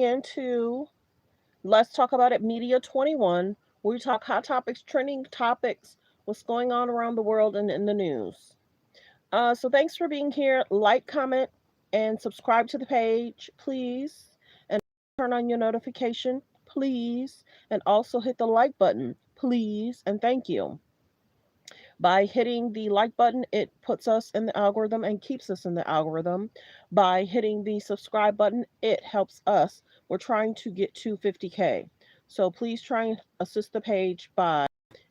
into Let's Talk About It Media 21, where we talk hot topics, trending topics, what's going on around the world and in the news. So thanks for being here. Like, comment, and subscribe to the page, please. And turn on your notification, please. And also hit the like button, please. And thank you. By hitting the like button, it puts us in the algorithm and keeps us in the algorithm. By hitting the subscribe button, it helps us. We're trying to get to 50K. So please try and assist the page by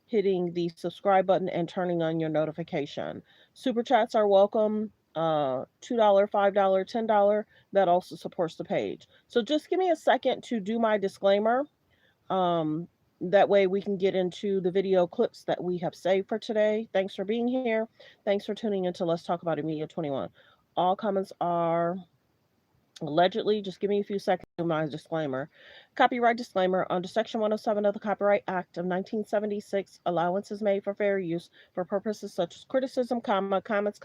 hitting the subscribe button and turning on your notification. Super chats are welcome. $2, $5, $10. That also supports the page. So just give me a second to do my disclaimer. Um, that way we can get into the video clips that we have saved for today. Thanks for being here. Thanks for tuning in to Let's Talk About It Media 21. All comments are allegedly, just give me a few seconds to do my disclaimer. Copyright disclaimer. Under Section 107 of the Copyright Act of 1976, allowance is made for fair use for purposes such as criticism, comments,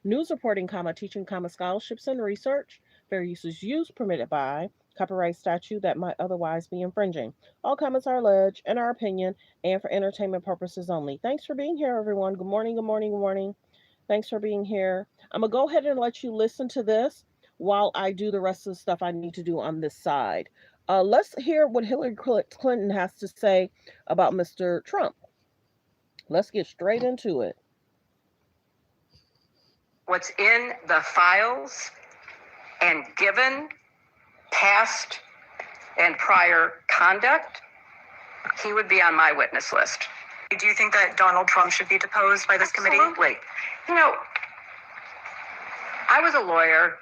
news reporting, teaching, scholarships and research. Fair use is used permitted by copyright statute that might otherwise be infringing. All comments are alleged, in our opinion, and for entertainment purposes only. Thanks for being here, everyone. Good morning, good morning, good morning. Thanks for being here. I'm going to go ahead and let you listen to this while I do the rest of the stuff I need to do on this side. Let's hear what Hillary Clinton has to say about Mr. Trump. Let's get straight into it. What's in the files, and given past and prior conduct, he would be on my witness list. Do you think that Donald Trump should be deposed by this committee? Absolutely. You know, I was a lawyer,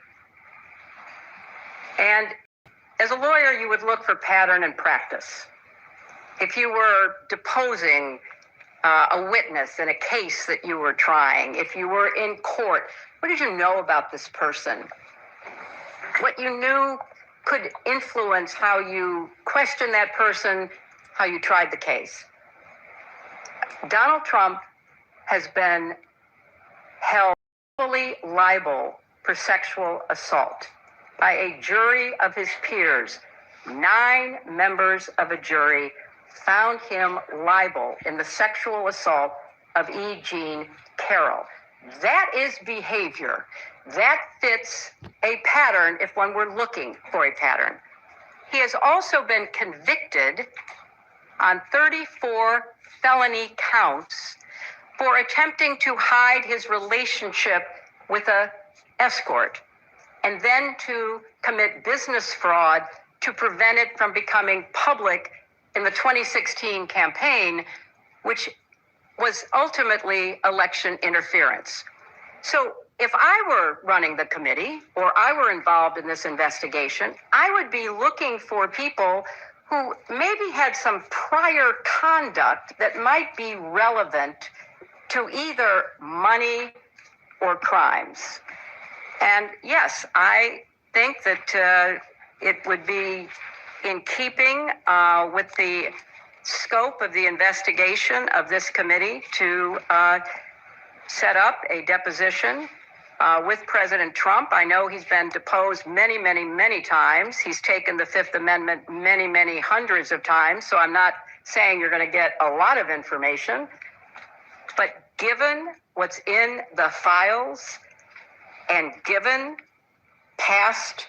and as a lawyer, you would look for pattern and practice. If you were deposing a witness in a case that you were trying, if you were in court, what did you know about this person? What you knew could influence how you questioned that person, how you tried the case. Donald Trump has been held fully liable for sexual assault by a jury of his peers. 9 members of a jury found him liable in the sexual assault of E. Jean Carroll. That is behavior. That fits a pattern if one were looking for a pattern. He has also been convicted on 34 felony counts for attempting to hide his relationship with an escort and then to commit business fraud to prevent it from becoming public in the 2016 campaign, which was ultimately election interference. So if I were running the committee or I were involved in this investigation, I would be looking for people who maybe had some prior conduct that might be relevant to either money or crimes. And yes, I think that it would be in keeping with the scope of the investigation of this committee to set up a deposition with President Trump. I know he's been deposed many, many, many times. He's taken the Fifth Amendment many, many hundreds of times. So I'm not saying you're going to get a lot of information. But given what's in the files and given past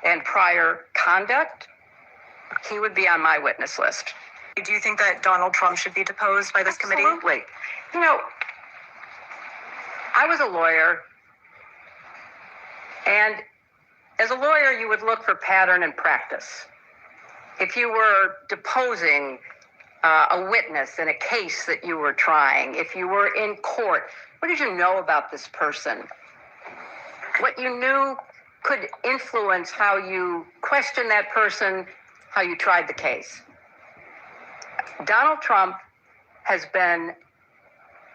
and prior conduct, he would be on my witness list. Do you think that Donald Trump should be deposed by this committee? Absolutely. You know, I was a lawyer, and as a lawyer, you would look for pattern and practice. If you were deposing a witness in a case that you were trying, if you were in court, what did you know about this person? What you knew could influence how you questioned that person, how you tried the case. Donald Trump has been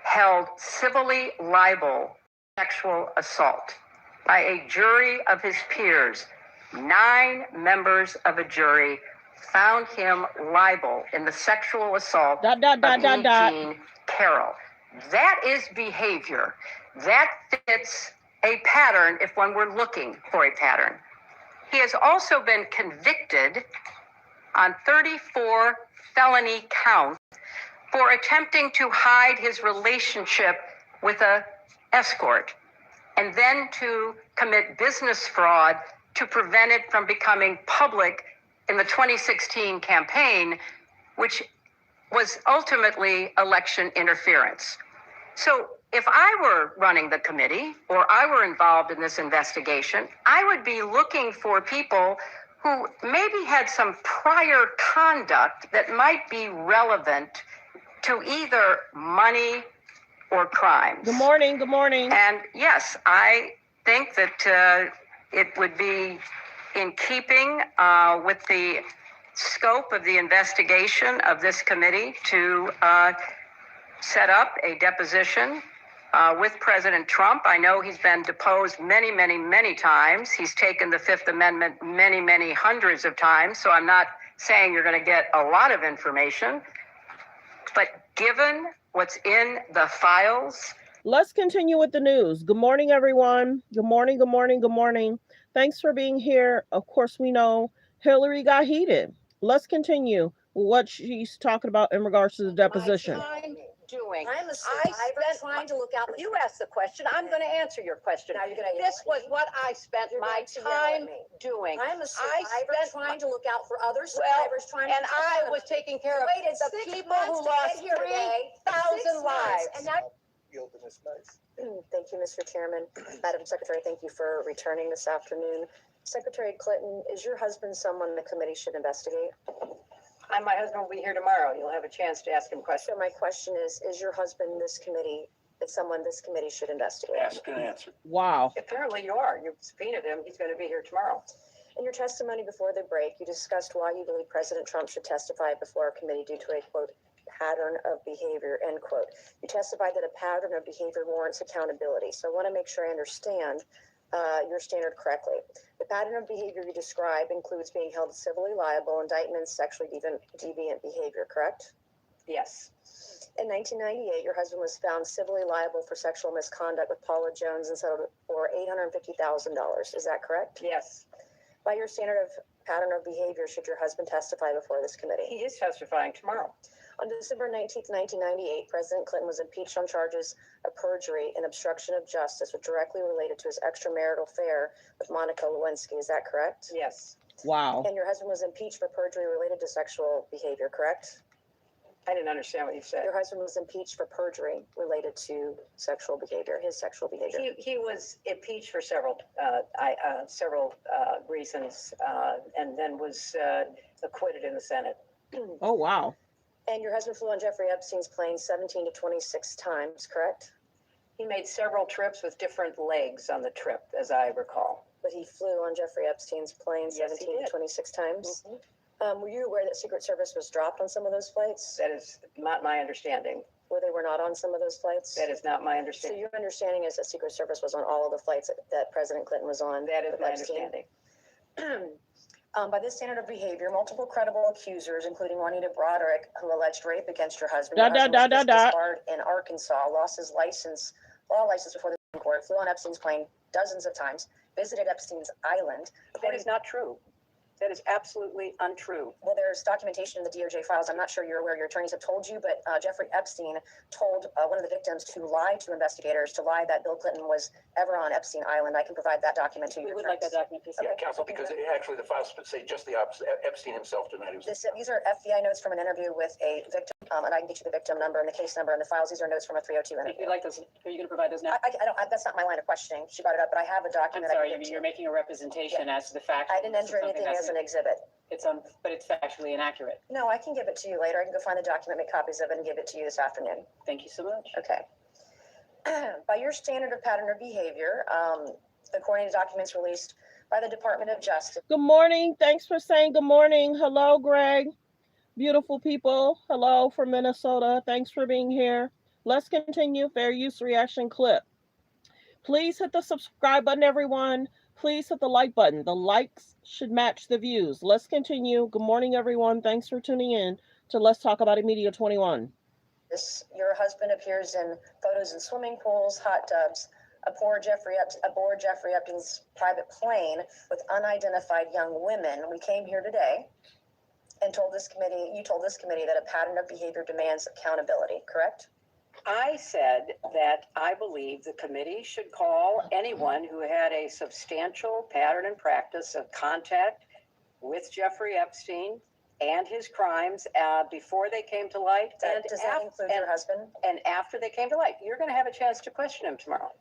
held civilly liable for sexual assault by a jury of his peers. 9 members of a jury found him liable in the sexual assault of E. Jean Carroll. That is behavior. That fits a pattern if one were looking for a pattern. He has also been convicted on 34 felony counts for attempting to hide his relationship with a escort and then to commit business fraud to prevent it from becoming public in the 2016 campaign, which was ultimately election interference. So if I were running the committee or I were involved in this investigation, I would be looking for people who maybe had some prior conduct that might be relevant to either money or crimes. Good morning. Good morning. And yes, I think that it would be in keeping with the scope of the investigation of this committee to set up a deposition with President Trump. I know he's been deposed many, many, many times. He's taken the Fifth Amendment many, many hundreds of times. So I'm not saying you're going to get a lot of information. But given what's in the files. Let's continue with the news. Good morning, everyone. Good morning, good morning, good morning. Thanks for being here. Of course, we know Hillary got heated. Let's continue with what she's talking about in regards to the deposition. Doing. I've been trying to look out. You asked the question. I'm going to answer your question. Now you're going to. This was what I spent my time doing. I'm a survivor trying to look out for other Well, survivors. and I was taking care of the people who lost 3,000 lives. And now. Thank you, Mr. Chairman. Madam Secretary, thank you for returning this afternoon. Secretary Clinton, is your husband someone the committee should investigate? My husband will be here tomorrow. You'll have a chance to ask him questions. So my question is your husband someone this committee should investigate? Ask and answer. Wow. Apparently you are. You've subpoenaed him. He's going to be here tomorrow. In your testimony before the break, you discussed why you believe President Trump should testify before a committee due to a, quote, pattern of behavior, end quote. You testified that a pattern of behavior warrants accountability. So I want to make sure I understand your standard correctly. The pattern of behavior you describe includes being held civilly liable, indictments, sexually deviant behavior, correct? Yes. In 1998, your husband was found civilly liable for sexual misconduct with Paula Jones and settled for $850,000. Is that correct? Yes. By your standard of pattern of behavior, should your husband testify before this committee? He is testifying tomorrow. On December 19th, 1998, President Clinton was impeached on charges of perjury and obstruction of justice, which directly related to his extramarital affair with Monica Lewinsky. Is that correct? Yes. Wow. And your husband was impeached for perjury related to sexual behavior, correct? I didn't understand what you said. Your husband was impeached for perjury related to sexual behavior, his sexual behavior. He was impeached for several reasons, and then was acquitted in the Senate. Oh, wow. And your husband flew on Jeffrey Epstein's plane 17 to 26 times, correct? He made several trips with different legs on the trip, as I recall. But he flew on Jeffrey Epstein's plane Yes, he 17 to did. 26 times. Mhm. Were you aware that Secret Service was dropped on some of those flights? That is not my understanding. Were they not on some of those flights? That is not my So understanding. your understanding is that Secret Service was on all of the flights that President Clinton was on? That is with my Epstein? understanding. By this standard of behavior, multiple credible accusers, including Juanita Broderick, who alleged rape against your husband, disbarred in Arkansas, lost his law license before the Supreme Court, flew on Epstein's plane dozens of times, visited Epstein's island. That is not true. That is absolutely untrue. Well, there's documentation in the DOJ files. I'm not sure you're aware, your attorneys have told you, but Jeffrey Epstein told one of the victims to lie to investigators, to lie that Bill Clinton was ever on Epstein Island. I can provide that document to you. We would like that document, please. Yeah, counsel, because actually the files say just the opposite. Epstein himself denied it. These are FBI notes from an interview with a victim, and I can get you the victim number and the case number and the files. These are notes from a 302 If interview. you'd like those, are you going to provide those now? I don't. That's not my line of questioning. She brought it up, but I have a I'm document. sorry, I can give to you're you. making a representation as to the fact. I didn't enter anything as an exhibit. But it's factually inaccurate. No, I can give it to you later. I can go find the document, make copies of it, and give it to you this afternoon. Thank you so much. Okay. By your standard of pattern of behavior, according to documents released by the Department of Justice. Good morning. Thanks for saying good morning. Hello, Greg. Beautiful people. Hello from Minnesota. Thanks for being here. Let's continue. Fair use reaction clip. Please hit the subscribe button, everyone. Please hit the like button. The likes should match the views. Let's continue. Good morning, everyone. Thanks for tuning in to Let's Talk About It Media 21. Your husband appears in photos in swimming pools, hot tubs, aboard Jeffrey Epstein's private plane with unidentified young women. We came here today and you told this committee that a pattern of behavior demands accountability, correct? I said that I believe the committee should call anyone who had a substantial pattern and practice of contact with Jeffrey Epstein and his crimes before they came to light. Does that include your husband? And after they came to light. You're going to have a chance to question him tomorrow.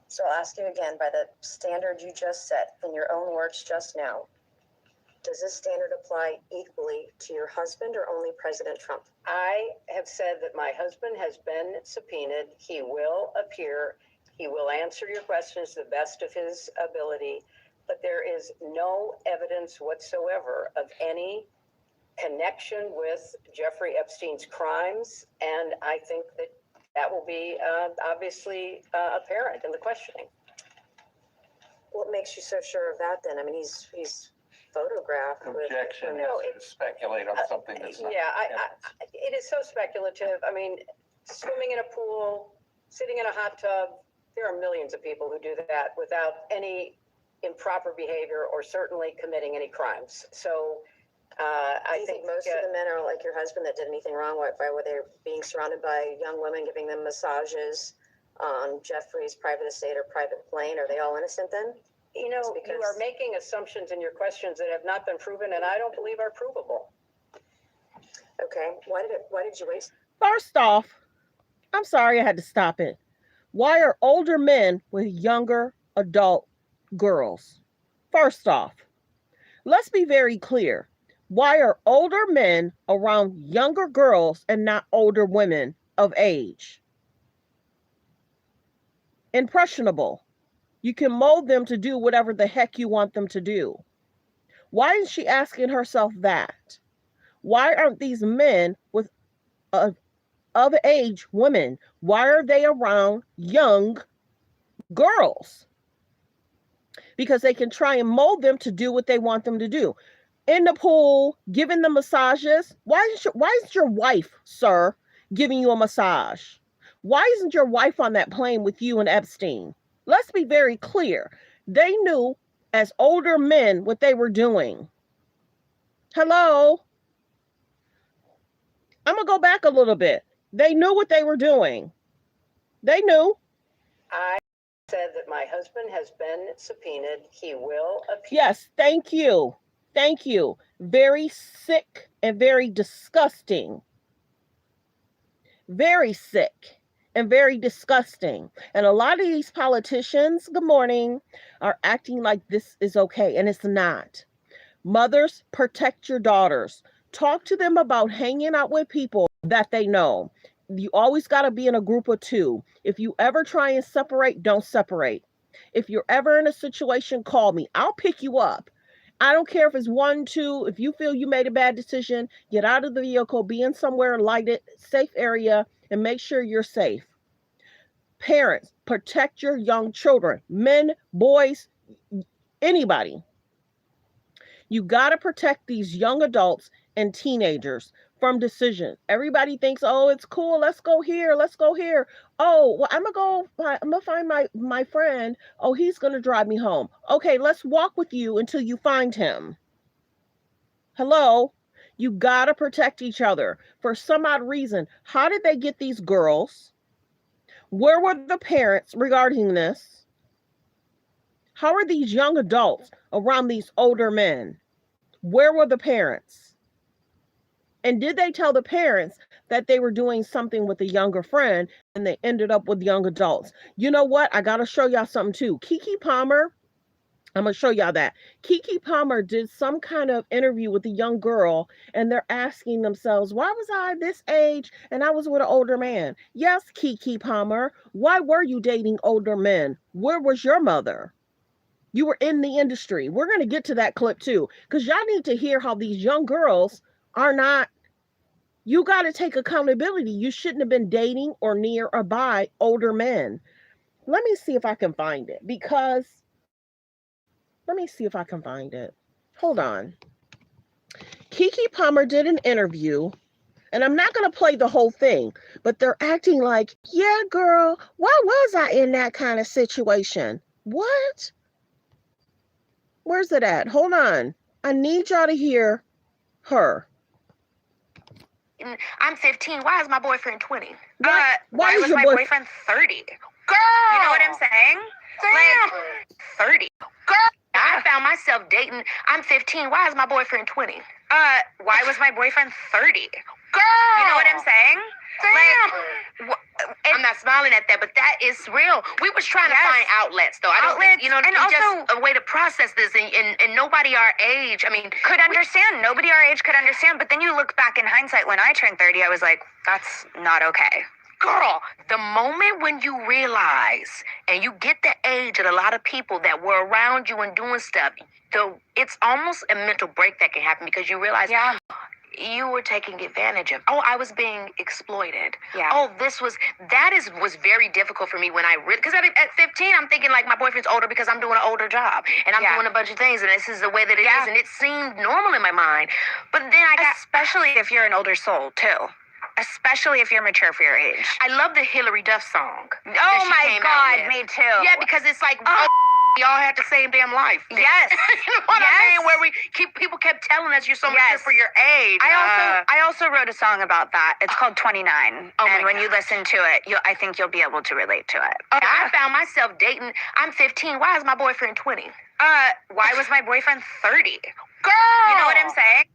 So I'll ask you again, by the standard you just set in your own words just now, does this standard apply equally to your husband or only President Trump? I have said that my husband has been subpoenaed. He will appear. He will answer your questions to the best of his ability. But there is no evidence whatsoever of any connection with Jeffrey Epstein's crimes. And I think that will be obviously apparent in the questioning. What makes you so sure of that then? I mean, he's photographed Objection with, is to speculate on something that's not. Yeah, it is so speculative. I mean, swimming in a pool, sitting in a hot tub, there are millions of people who do that without any improper behavior or certainly committing any crimes. So I think most of the men are like your husband that did anything wrong. Why were they being surrounded by young women giving them massages on Jeffrey's private estate or private plane? Are they all innocent then? You know, you are making assumptions in your questions that have not been proven and I don't believe are provable. Okay. Why did you waste? First off, I'm sorry I had to stop it. Why are older men with younger adult girls? First off, let's be very clear. Why are older men around younger girls and not older women of age? Impressionable. You can mold them to do whatever the heck you want them to do. Why is she asking herself that? Why aren't these men with of age women? Why are they around young girls? Because they can try and mold them to do what they want them to do. In the pool, giving them massages. Why isn't your wife, sir, giving you a massage? Why isn't your wife on that plane with you and Epstein? Let's be very clear. They knew as older men what they were doing. Hello? I'm going to go back a little bit. They knew what they were doing. They knew. I said that my husband has been subpoenaed. He will appear. Yes, thank you. Thank you. Very sick and very disgusting. Very sick and very disgusting. And a lot of these politicians, good morning, are acting like this is okay, and it's not. Mothers, protect your daughters. Talk to them about hanging out with people that they know. You always got to be in a group of two. If you ever try and separate, don't separate. If you're ever in a situation, call me. I'll pick you up. I don't care if it's 1, 2. If you feel you made a bad decision, get out of the vehicle, be in somewhere lighted, safe area, and make sure you're safe. Parents, protect your young children, men, boys, anybody. You got to protect these young adults and teenagers from decisions. Everybody thinks, oh, it's cool. Let's go here. Let's go here. Oh, well, I'm going to find my friend. Oh, he's going to drive me home. Okay, let's walk with you until you find him. Hello? You got to protect each other for some odd reason. How did they get these girls? Where were the parents regarding this? How are these young adults around these older men? Where were the parents? And did they tell the parents that they were doing something with a younger friend and they ended up with young adults? You know what? I got to show y'all something too. Keke Palmer, I'm going to show y'all that. Keke Palmer did some kind of interview with a young girl and they're asking themselves, why was I this age and I was with an older man? Yes, Keke Palmer, why were you dating older men? Where was your mother? You were in the industry. We're going to get to that clip too, because y'all need to hear how these young girls are not. You got to take accountability. You shouldn't have been dating or near or by older men. Let me see if I can find it, because let me see if I can find it. Hold on. Keke Palmer did an interview And I'm not going to play the whole thing, but they're acting like, yeah, girl, why was I in that kind of situation? What? Where's it at? Hold on. I need y'all to hear her. I'm 15. Why is my boyfriend 20? Why is was your my boyfriend 30? Girl! You know what I'm saying? Like, 30. Girl! I found myself dating. I'm 15. Why is my boyfriend 20? Why was my boyfriend 30? Girl! You know what I'm saying? Like, I'm not smiling at that, but that is real. We was trying to find outlets, though. I don't think, and also just a way to process this, and nobody our age, could understand. Nobody our age could understand. But then you look back in hindsight, when I turned 30, I was like, that's not okay. Girl, the moment when you realize and you get the age of a lot of people that were around you and doing stuff, it's almost a mental break that can happen because you realize, you were taking advantage of. Oh, I was being exploited. Yeah. Oh, was very difficult for me when because at 15, I'm thinking like my boyfriend's older because I'm doing an older job and I'm doing a bunch of things and this is the way that it is, and it seemed normal in my mind. But then especially if you're an older soul too. Especially if you're mature for your age. I love the Hillary Duff song. Oh my God, me too. Yeah, because it's like, y'all had the same damn life. Yes. You know what I mean? Where people kept telling us you're so mature for your age. I also wrote a song about that. It's called 29. And when you listen to it, I think you'll be able to relate to it. I found myself dating. I'm 15. Why is my boyfriend 20? Why was my boyfriend 30? Girl! You know what I'm saying?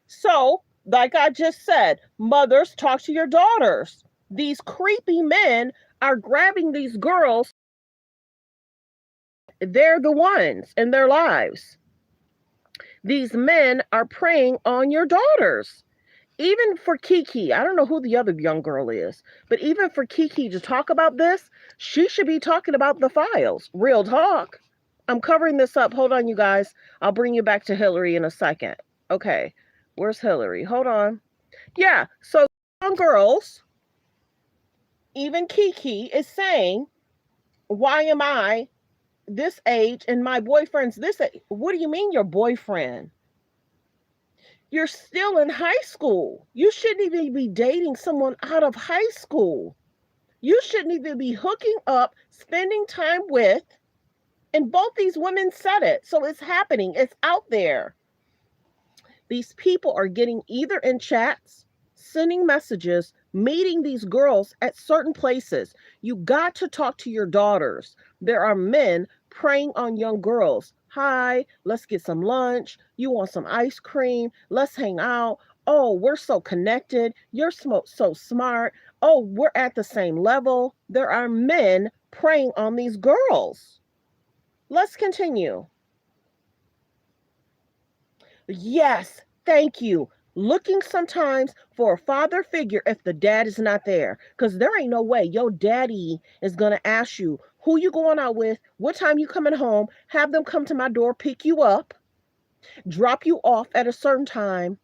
So, like I just said, mothers, talk to your daughters. These creepy men are grabbing these girls. They're the ones in their lives. These men are preying on your daughters. Even for Kiki, I don't know who the other young girl is, but even for Kiki to talk about this, she should be talking about the files. Real talk. I'm covering this up. Hold on, you guys. I'll bring you back to Hillary in a second. Okay. Where's Hillary? Hold on. Yeah, so young girls, even Kiki is saying, why am I this age and my boyfriend's this age? What do you mean your boyfriend? You're still in high school. You shouldn't even be dating someone out of high school. You shouldn't even be hooking up, spending time with, and both these women said it. So it's happening. It's out there. These people are getting either in chats, sending messages, meeting these girls at certain places. You got to talk to your daughters. There are men preying on young girls. Hi, let's get some lunch. You want some ice cream? Let's hang out. Oh, we're so connected. You're so smart. Oh, we're at the same level. There are men preying on these girls. Let's continue. Yes, thank you. Looking sometimes for a father figure if the dad is not there. Because there ain't no way your daddy is going to ask you who you going out with, what time you coming home, have them come to my door, pick you up, drop you off at a certain time.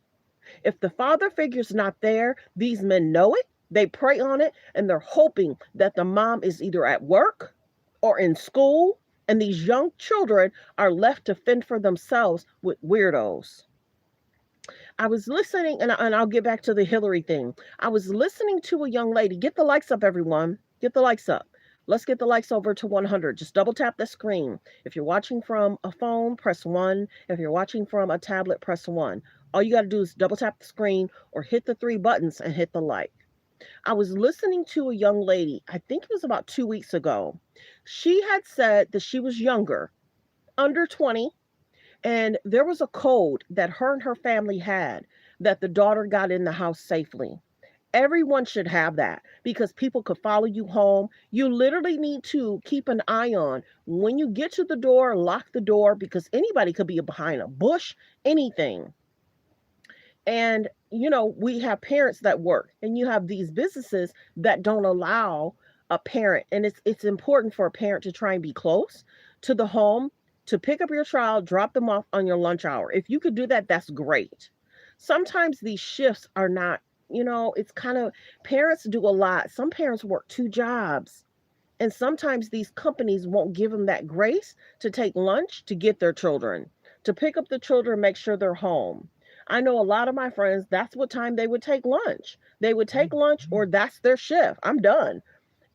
If the father figure's not there, these men know it, they prey on it, and they're hoping that the mom is either at work or in school, and these young children are left to fend for themselves with weirdos. I was listening, and I'll get back to the Hillary thing. I was listening to a young lady. Get the likes up, everyone. Get the likes up. Let's get the likes over to 100. Just double tap the screen. If you're watching from a phone, press 1. If you're watching from a tablet, press 1. All you got to do is double tap the screen or hit the 3 buttons and hit the like. I was listening to a young lady, I think it was about 2 weeks ago. She had said that she was younger, under 20, and there was a code that her and her family had that the daughter got in the house safely. Everyone should have that because people could follow you home. You literally need to keep an eye on when you get to the door, lock the door, because anybody could be behind a bush, anything. And, you know, we have parents that work, and you have these businesses that don't allow a parent. And it's important for a parent to try and be close to the home, to pick up your child, drop them off on your lunch hour. If you could do that, that's great. Sometimes these shifts are not, you know, it's kind of, parents do a lot. Some parents work 2 jobs. And sometimes these companies won't give them that grace to take lunch to get their children, to pick up the children, make sure they're home. I know a lot of my friends, that's what time they would take lunch. They would take lunch, or that's their shift. I'm done.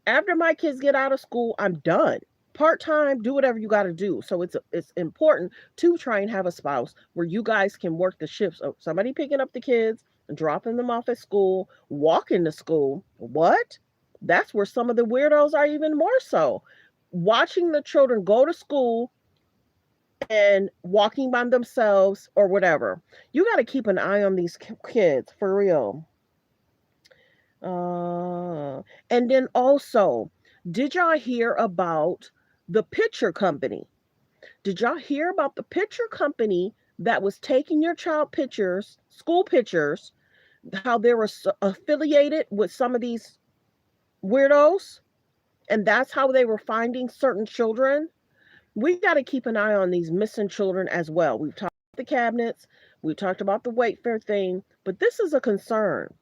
After my kids get out of school, I'm done. Part-time, do whatever you got to do. So it's important to try and have a spouse where you guys can work the shifts of somebody picking up the kids, dropping them off at school, walking to school. What? That's where some of the weirdos are even more so. Watching the children go to school and walking by themselves or whatever. You got to keep an eye on these kids for real. And then also, did y'all hear about the picture company? Did y'all hear about the picture company that was taking your child pictures, school pictures, how they were affiliated with some of these weirdos? And that's how they were finding certain children. We got to keep an eye on these missing children as well. We've talked about the cabinets, we talked about the Wayfair thing, but this is a concern.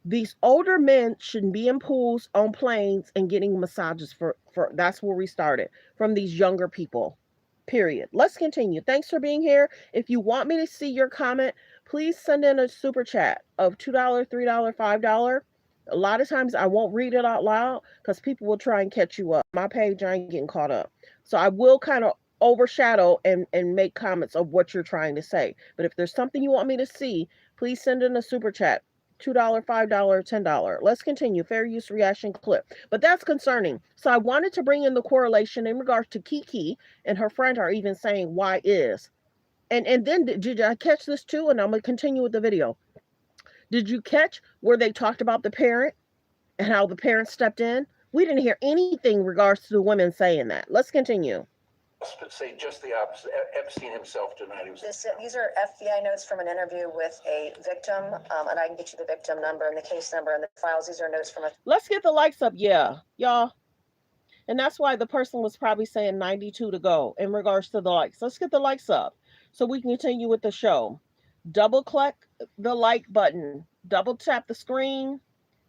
These older men shouldn't be in pools, on planes, and getting massages for that's where we started, from these younger people. Period. Let's continue. Thanks for being here. If you want me to see your comment, please send in a super chat of $2, $3, $5. A lot of times I won't read it out loud because people will try and catch you up. My page, I ain't getting caught up. So I will kind of overshadow and make comments of what you're trying to say. But if there's something you want me to see, please send in a super chat. $2, $5, $10. Let's continue. Fair use reaction clip. But that's concerning. So I wanted to bring in the correlation in regards to Kiki and her friend are even saying why is. And then did I catch this too? And I'm going to continue with the video. Did you catch where they talked about the parent and how the parent stepped in? We didn't hear anything in regards to the women saying that. Let's continue. Say just the opposite. Epstein himself denied he was. These are FBI notes from an interview with a victim, and I can get you the victim number and the case number and the files. These are notes from a. Let's get the likes up, yeah, y'all. And that's why the person was probably saying 92 to go in regards to the likes. Let's get the likes up so we can continue with the show. Double click the like button. Double tap the screen.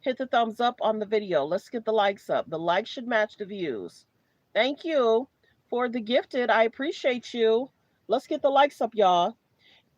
Hit the thumbs up on the video. Let's get the likes up. The likes should match the views. Thank you for the gifted. I appreciate you. Let's get the likes up, y'all.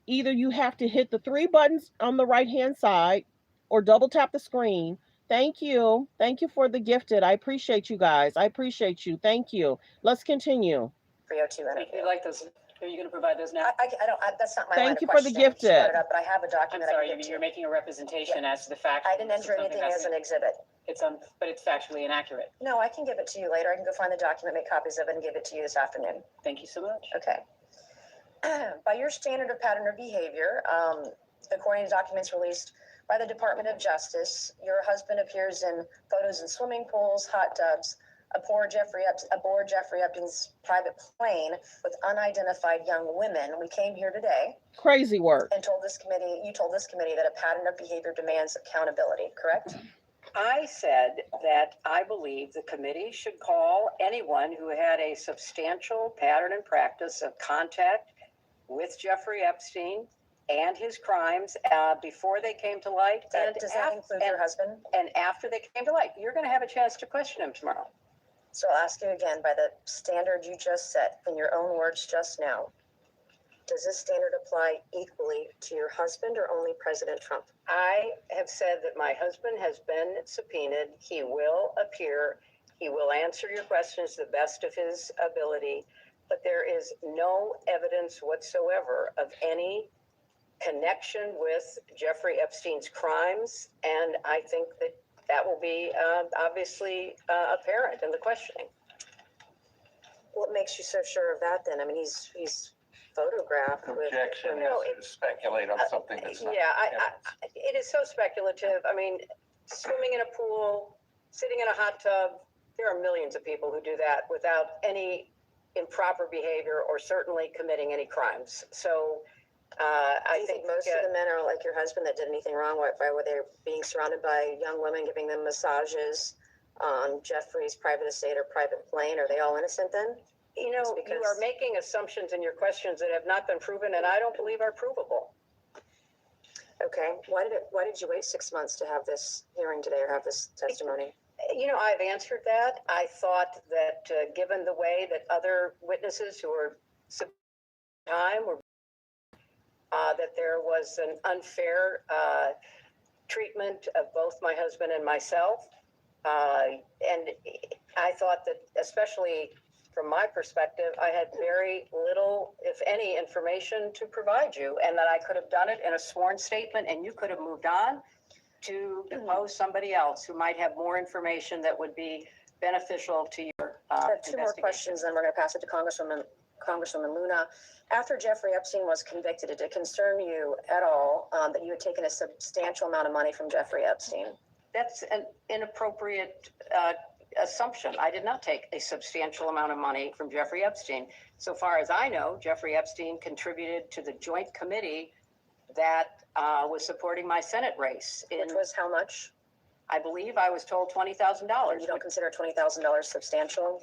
Either you have to hit the 3 buttons on the right-hand side or double tap the screen. Thank you. Thank you for the gifted. I appreciate you guys. I appreciate you. Thank you. Let's continue. 302 interview. If you'd like those, are you going to provide those now? I don't. That's not my. Thank you for the gifted. But I have a I'm document. sorry, you're making a representation as to the fact. I didn't enter anything as an exhibit. But it's factually inaccurate. No, I can give it to you later. I can go find the document, make copies of it, and give it to you this afternoon. Thank you so much. Okay. By your standard of pattern of behavior, according to documents released by the Department of Justice, your husband appears in photos in swimming pools, hot tubs, aboard Jeffrey Epstein's private plane with unidentified young women. We came here today. Crazy work. And you told this committee that a pattern of behavior demands accountability, correct? I said that I believe the committee should call anyone who had a substantial pattern and practice of contact with Jeffrey Epstein and his crimes before they came to light. Does that include your husband? And after they came to light. You're going to have a chance to question him tomorrow. So I'll ask you again, by the standard you just set, in your own words just now, does this standard apply equally to your husband or only President Trump? I have said that my husband has been subpoenaed. He will appear. He will answer your questions to the best of his ability. But there is no evidence whatsoever of any connection with Jeffrey Epstein's crimes. And I think that will be obviously apparent in the questioning. What makes you so sure of that then? I mean, he's photographed with. Objection is to speculate on something that's not. Yeah, it is so speculative. I mean, swimming in a pool, sitting in a hot tub, there are millions of people who do that without any improper behavior or certainly committing any crimes. So I think most of the men are like your husband that did anything wrong. Why were they being surrounded by young women giving them massages on Jeffrey's private estate or private plane? Are they all innocent then? You know, you are making assumptions in your questions that have not been proven and I don't believe are provable. Okay. Why did you wait 6 months to have this hearing today or have this testimony? You know, I've answered that. I thought that given the way that other witnesses who were time were that there was an unfair treatment of both my husband and myself. And I thought that, especially from my perspective, I had very little, if any, information to provide you, and that I could have done it in a sworn statement, and you could have moved on to depose somebody else who might have more information that would be beneficial to your I have two more investigation. questions, then we're going to pass it to Congresswoman Luna. After Jeffrey Epstein was convicted, did it concern you at all that you had taken a substantial amount of money from Jeffrey Epstein? That's an inappropriate assumption. I did not take a substantial amount of money from Jeffrey Epstein. So far as I know, Jeffrey Epstein contributed to the joint committee that was supporting my Senate race. Which was how much? I believe I was told $20,000. You don't consider $20,000 substantial?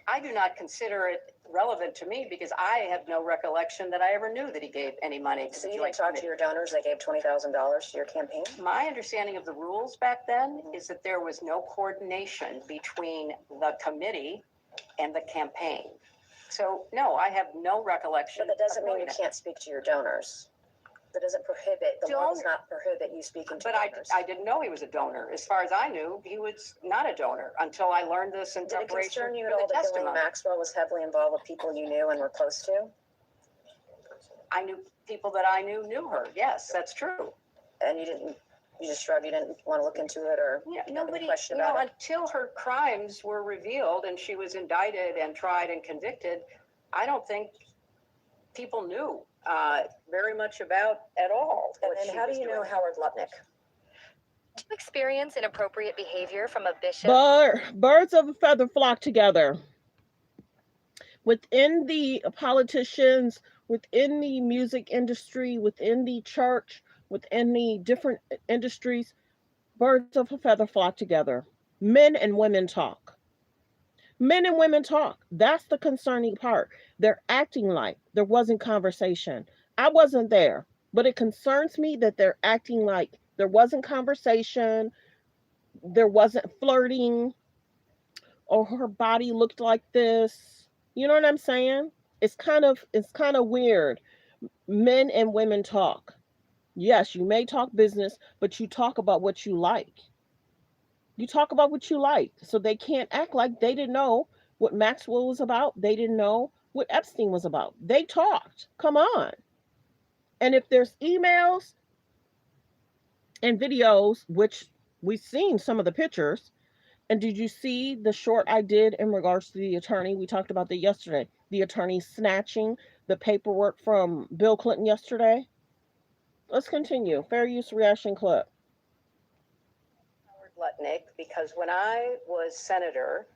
I do not consider it relevant to me because I have no recollection that I ever knew that he gave any money to So the you joint didn't talk committee. to your donors, they gave $20,000 to your campaign? My understanding of the rules back then is that there was no coordination between the committee and the campaign. So, no, I have no recollection. But that doesn't of mean you doing that. can't speak to your donors. That doesn't prohibit, the law does Don't- not prohibit you speaking to But donors. I didn't know he was a donor. As far as I knew, he was not a donor until I learned this in Did it preparation concern you at for all the that Ghislaine testimony. Maxwell was heavily involved with people you knew and were close to? I knew people that I knew her. Yes, that's true. And you just shrugged, you didn't want to look into it or Yeah, have any nobody, question about it? until her crimes were revealed and she was indicted and tried and convicted, I don't think people knew very much about at all. And what then she how do was you know doing. Howard Lutnick? Do you experience inappropriate behavior from a bishop? Birds of a feather flock together. Within the politicians, within the music industry, within the church, within the different industries, birds of a feather flock together. Men and women talk. Men and women talk. That's the concerning part. They're acting like there wasn't conversation. I wasn't there, but it concerns me that they're acting like there wasn't conversation, there wasn't flirting, or her body looked like this. You know what I'm saying? It's kind of weird. Men and women talk. Yes, you may talk business, but you talk about what you like. You talk about what you like. So they can't act like they didn't know what Maxwell was about. They didn't know what Epstein was about. They talked. Come on. And if there's emails and videos, which we've seen some of the pictures, and did you see the short I did in regards to the attorney? We talked about that yesterday. The attorney snatching the paperwork from Bill Clinton yesterday. Let's continue. Fair use reaction clip. Howard Lutnick, because when I was senator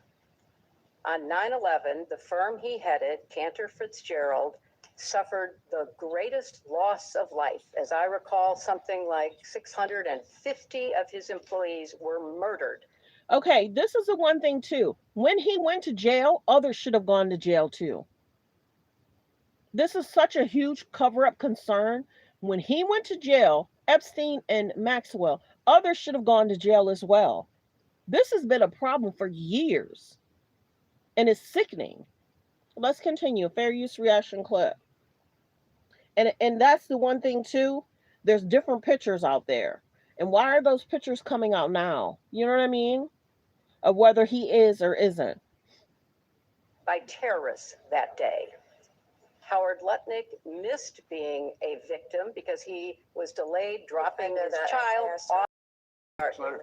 on 9/11, the firm he headed, Cantor Fitzgerald, suffered the greatest loss of life. As I recall, something like 650 of his employees were murdered. Okay, this is the one thing too. When he went to jail, others should have gone to jail too. This is such a huge cover-up concern. When he went to jail, Epstein and Maxwell, others should have gone to jail as well. This has been a problem for years, and it's sickening. Let's continue. Fair use reaction clip. And that's the one thing too. There's different pictures out there. And why are those pictures coming out now? You know what I mean? Of whether he is or isn't. By terrorists that day. Howard Lutnick missed being a victim because he was delayed dropping his child off.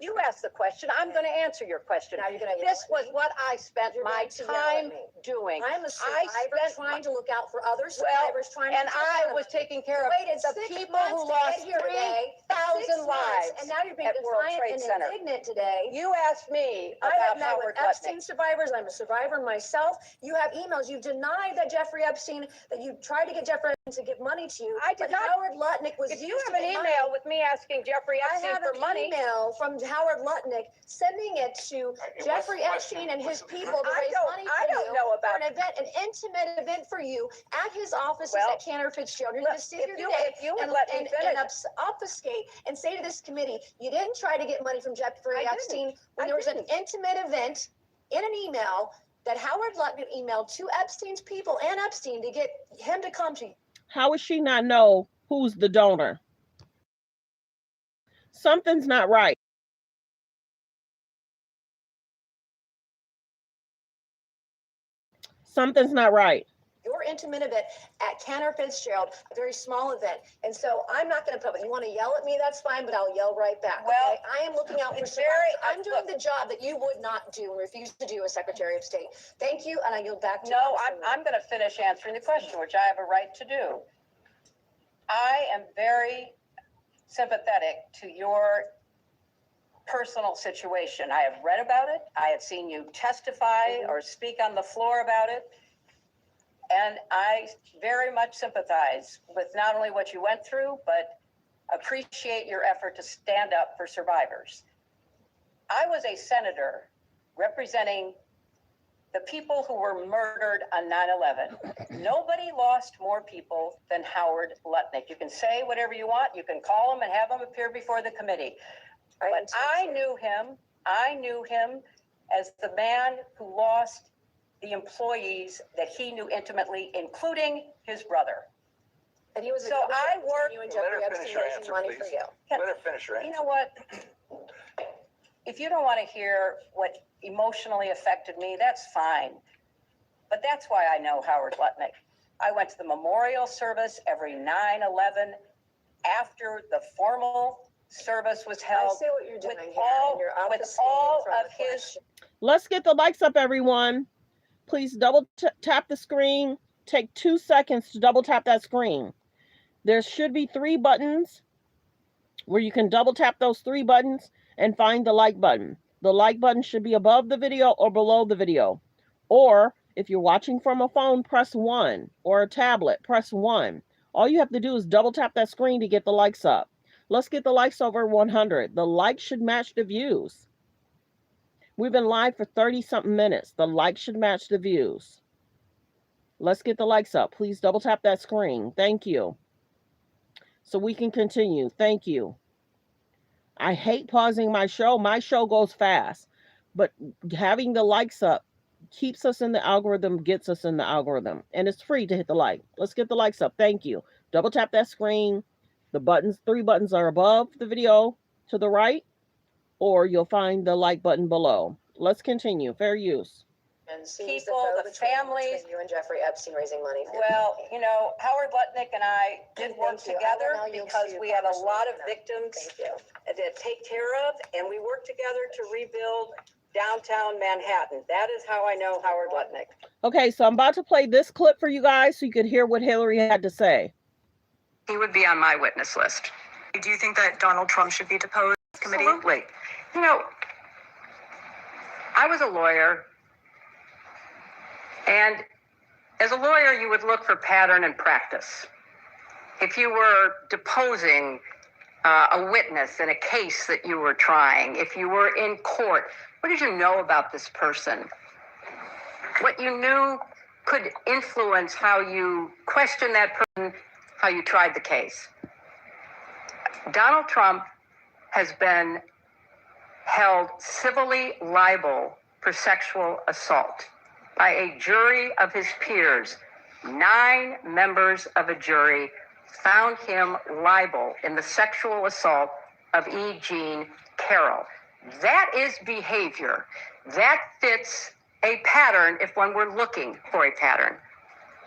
You asked the question. I'm going to answer your question. Now you're going to. This was what I spent You're my going to yell time at me. doing. I'm a I survivor spent trying to look out for other Well, survivors trying to. and I was taking care of waited the 6 people months who to lost get here today. 3,000 lives. And now you're being at World defiant Trade and Center. indignant today. You asked me I have about met with Howard Lutnick. Epstein survivors. I'm a survivor myself. You have emails. You denied that Jeffrey Epstein, that you tried to get Jeffrey Epstein to give money to you. I did but not. Howard Lutnick was. If you used have to an get email money. with me asking Jeffrey I Epstein have for an money, email from Howard Lutnick sending it to Jeffrey Epstein and his people to raise money for I don't you know for about an event, an intimate event for you at his offices Well, at Cantor Fitzgerald. You're going to sit here today if you would and, let me finish. obfuscate and say to this committee, you didn't try to get money from Jeffrey I Epstein didn't. when I there was didn't. an intimate event in an email that Howard Lutnick emailed to Epstein's people and Epstein to get him to come to you. How would she not know who's the donor. Something's not right. Something's not right. Your intimate event at Cantor Fitzgerald, a very small event. And so I'm not going to put, you want to yell at me, that's fine, but I'll yell right back. Well, okay? I am looking out for survivors. I'm doing the job that you would not do and refuse to do as Secretary of State. Thank you, and I yield back to you. No, I'm going to finish answering the question, which I have a right to do. I am very sympathetic to your personal situation. I have read about it. I have seen you testify or speak on the floor about it. And I very much sympathize with not only what you went through, but appreciate your effort to stand up for survivors. I was a senator representing the people who were murdered on 9/11. Nobody lost more people than Howard Lutnick. You can say whatever you want. You can call him and have him appear before the committee. But I knew him as the man who lost the employees that he knew intimately, including his brother. And he was So I worked. you and Let Jeffrey her finish Epstein her raising answer, money please. for you. Let her finish her You answer. know what? If you don't want to hear what emotionally affected me, that's fine. But that's why I know Howard Lutnick. I went to the memorial service every 9/11 after the formal service was I held. see what you're doing with here. all- and you're with obfuscating all from of the his- question. Let's get the likes up, everyone. Please double tap the screen. Take 2 seconds to double tap that screen. There should be 3 buttons where you can double tap those 3 buttons and find the like button. The like button should be above the video or below the video. Or if you're watching from a phone, press 1, or a tablet, press 1. All you have to do is double tap that screen to get the likes up. Let's get the likes over 100. The likes should match the views. We've been live for 30-something minutes. The likes should match the views. Let's get the likes up. Please double tap that screen. Thank you. So we can continue. Thank you. I hate pausing my show. My show goes fast. But having the likes up keeps us in the algorithm, gets us in the algorithm. And it's free to hit the like. Let's get the likes up. Thank you. Double tap that screen. The buttons, 3 buttons are above the video to the right, or you'll find the like button below. Let's continue. Fair use. And sees People, the go-between families. between you and Jeffrey Epstein raising money. for you. Well, you know, Howard Lutnick and I did work Thank you. I will together now yield to because you, we had a Congresswoman lot of Lutnick. victims Thank you. to take care of, and we worked together to rebuild downtown Manhattan. That is how I know Howard Lutnick. Okay, so I'm about to play this clip for you guys so you could hear what Hillary had to say. He would be on my witness list. Do you think that Donald Trump should be deposed? Committee? Absolutely. You know, I was a lawyer, and as a lawyer, you would look for pattern and practice. If you were deposing a witness in a case that you were trying, if you were in court, what did you know about this person? What you knew could influence how you questioned that person, how you tried the case. Donald Trump has been held civilly liable for sexual assault by a jury of his peers. 9 members of a jury found him liable in the sexual assault of E. Jean Carroll. That is behavior. That fits a pattern if one were looking for a pattern.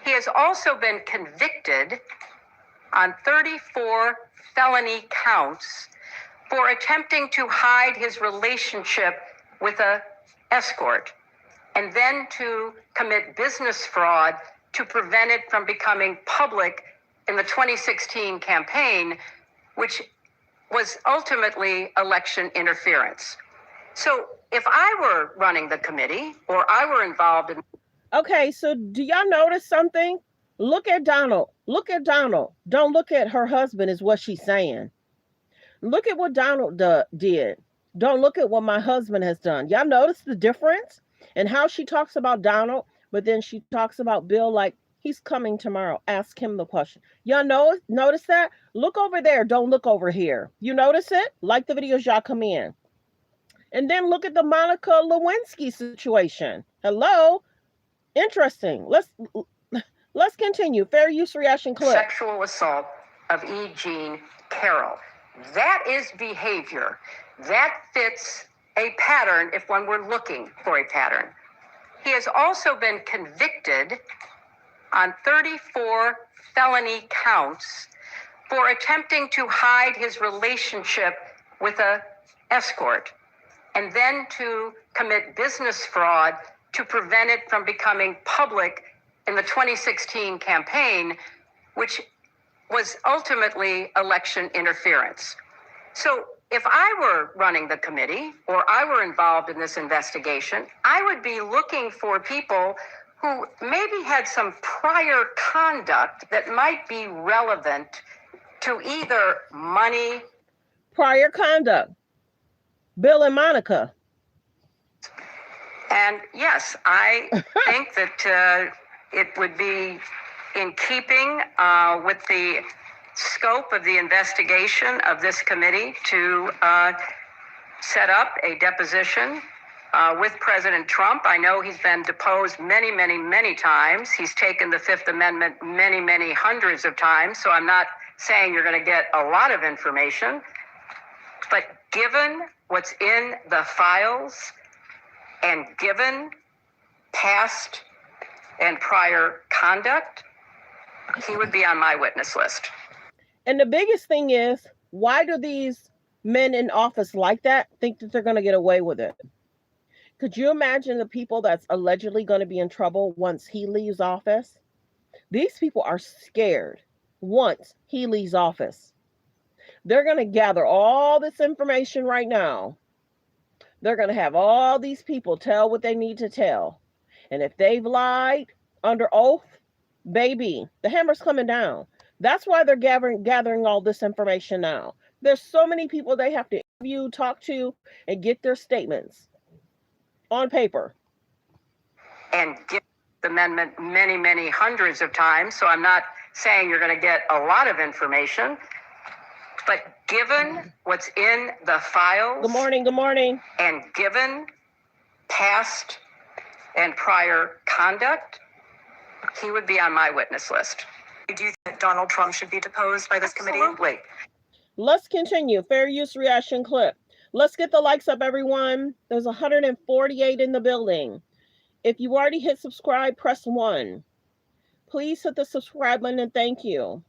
He has also been convicted on 34 felony counts for attempting to hide his relationship with an escort and then to commit business fraud to prevent it from becoming public in the 2016 campaign, which was ultimately election interference. So if I were running the committee or I were involved in... Okay, so do y'all notice something? Look at Donald. Look at Donald. Don't look at her husband is what she's saying. Look at what Donald did. Don't look at what my husband has done. Y'all notice the difference in how she talks about Donald, but then she talks about Bill like he's coming tomorrow. Ask him the question. Y'all notice that? Look over there. Don't look over here. You notice it? Like the videos y'all come in. And then look at the Monica Lewinsky situation. Hello? Interesting. Let's continue. Fair use reaction clip. Sexual assault of E. Jean Carroll. That is behavior. That fits a pattern if one were looking for a pattern. He has also been convicted on 34 felony counts for attempting to hide his relationship with an escort and then to commit business fraud to prevent it from becoming public in the 2016 campaign, which was ultimately election interference. So if I were running the committee or I were involved in this investigation, I would be looking for people who maybe had some prior conduct that might be relevant to either money. Prior conduct. Bill and Monica. And yes, I think that it would be in keeping with the scope of the investigation of this committee to set up a deposition with President Trump. I know he's been deposed many, many, many times. He's taken the Fifth Amendment many, many hundreds of times. So I'm not saying you're going to get a lot of information. But given what's in the files and given past and prior conduct, he would be on my witness list. And the biggest thing is, why do these men in office like that think that they're going to get away with it? Could you imagine the people that's allegedly going to be in trouble once he leaves office? These people are scared once he leaves office. They're going to gather all this information right now. They're going to have all these people tell what they need to tell. And if they've lied under oath, baby, the hammer's coming down. That's why they're gathering all this information now. There's so many people they have to interview, talk to, and get their statements on paper. And give the amendment many, many hundreds of times. So I'm not saying you're going to get a lot of information. But given what's in the files. Good morning, good morning. And given past and prior conduct, he would be on my witness list. Do you think Donald Trump should be deposed by this committee? Absolutely. Let's continue. Fair use reaction clip. Let's get the likes up, everyone. There's 148 in the building. If you already hit subscribe, press 1. Please hit the subscribe button and thank you.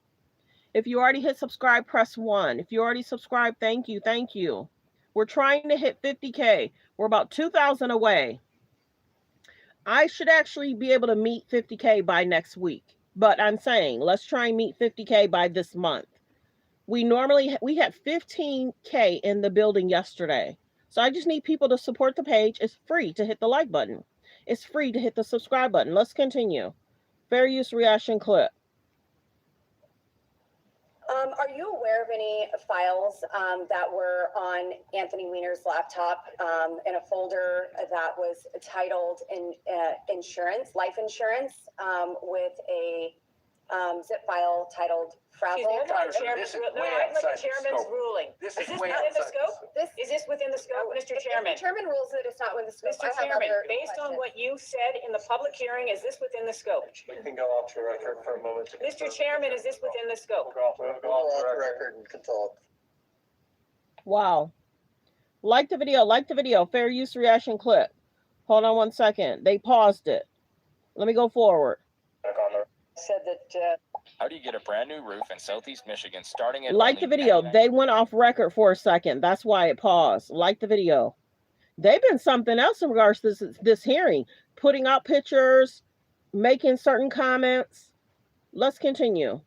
If you already hit subscribe, press 1. If you already subscribed, thank you. Thank you. We're trying to hit 50K. We're about 2,000 away. I should actually be able to meet 50K by next week. But I'm saying, let's try and meet 50K by this month. We had 15K in the building yesterday. So I just need people to support the page. It's free to hit the like button. It's free to hit the subscribe button. Let's continue. Fair use reaction clip. Are you aware of any files that were on Anthony Weiner's laptop in a folder that was titled insurance, life insurance, with a zip file titled Frazzle? This is way outside the Chairman's scope. ruling. This Is is this way within the outside the scope? scope. Is this within the scope, Mr. Chairman? The chairman rules that it's not within the scope. Mr. Chairman, based on what you said in the public hearing, is this within the scope? We can go off the record for a moment. Mr. Chairman, is this within the scope? We'll go off the record and can talk. Wow. Like the video. Fair use reaction clip. Hold on 1 second. They paused it. Let me go forward. Said that How do you get a brand new roof in Southeast Michigan starting at Like the video. They went off record for a second. That's why it paused. Like the video. They've been something else in regards to this hearing. Putting out pictures, making certain comments. Let's continue.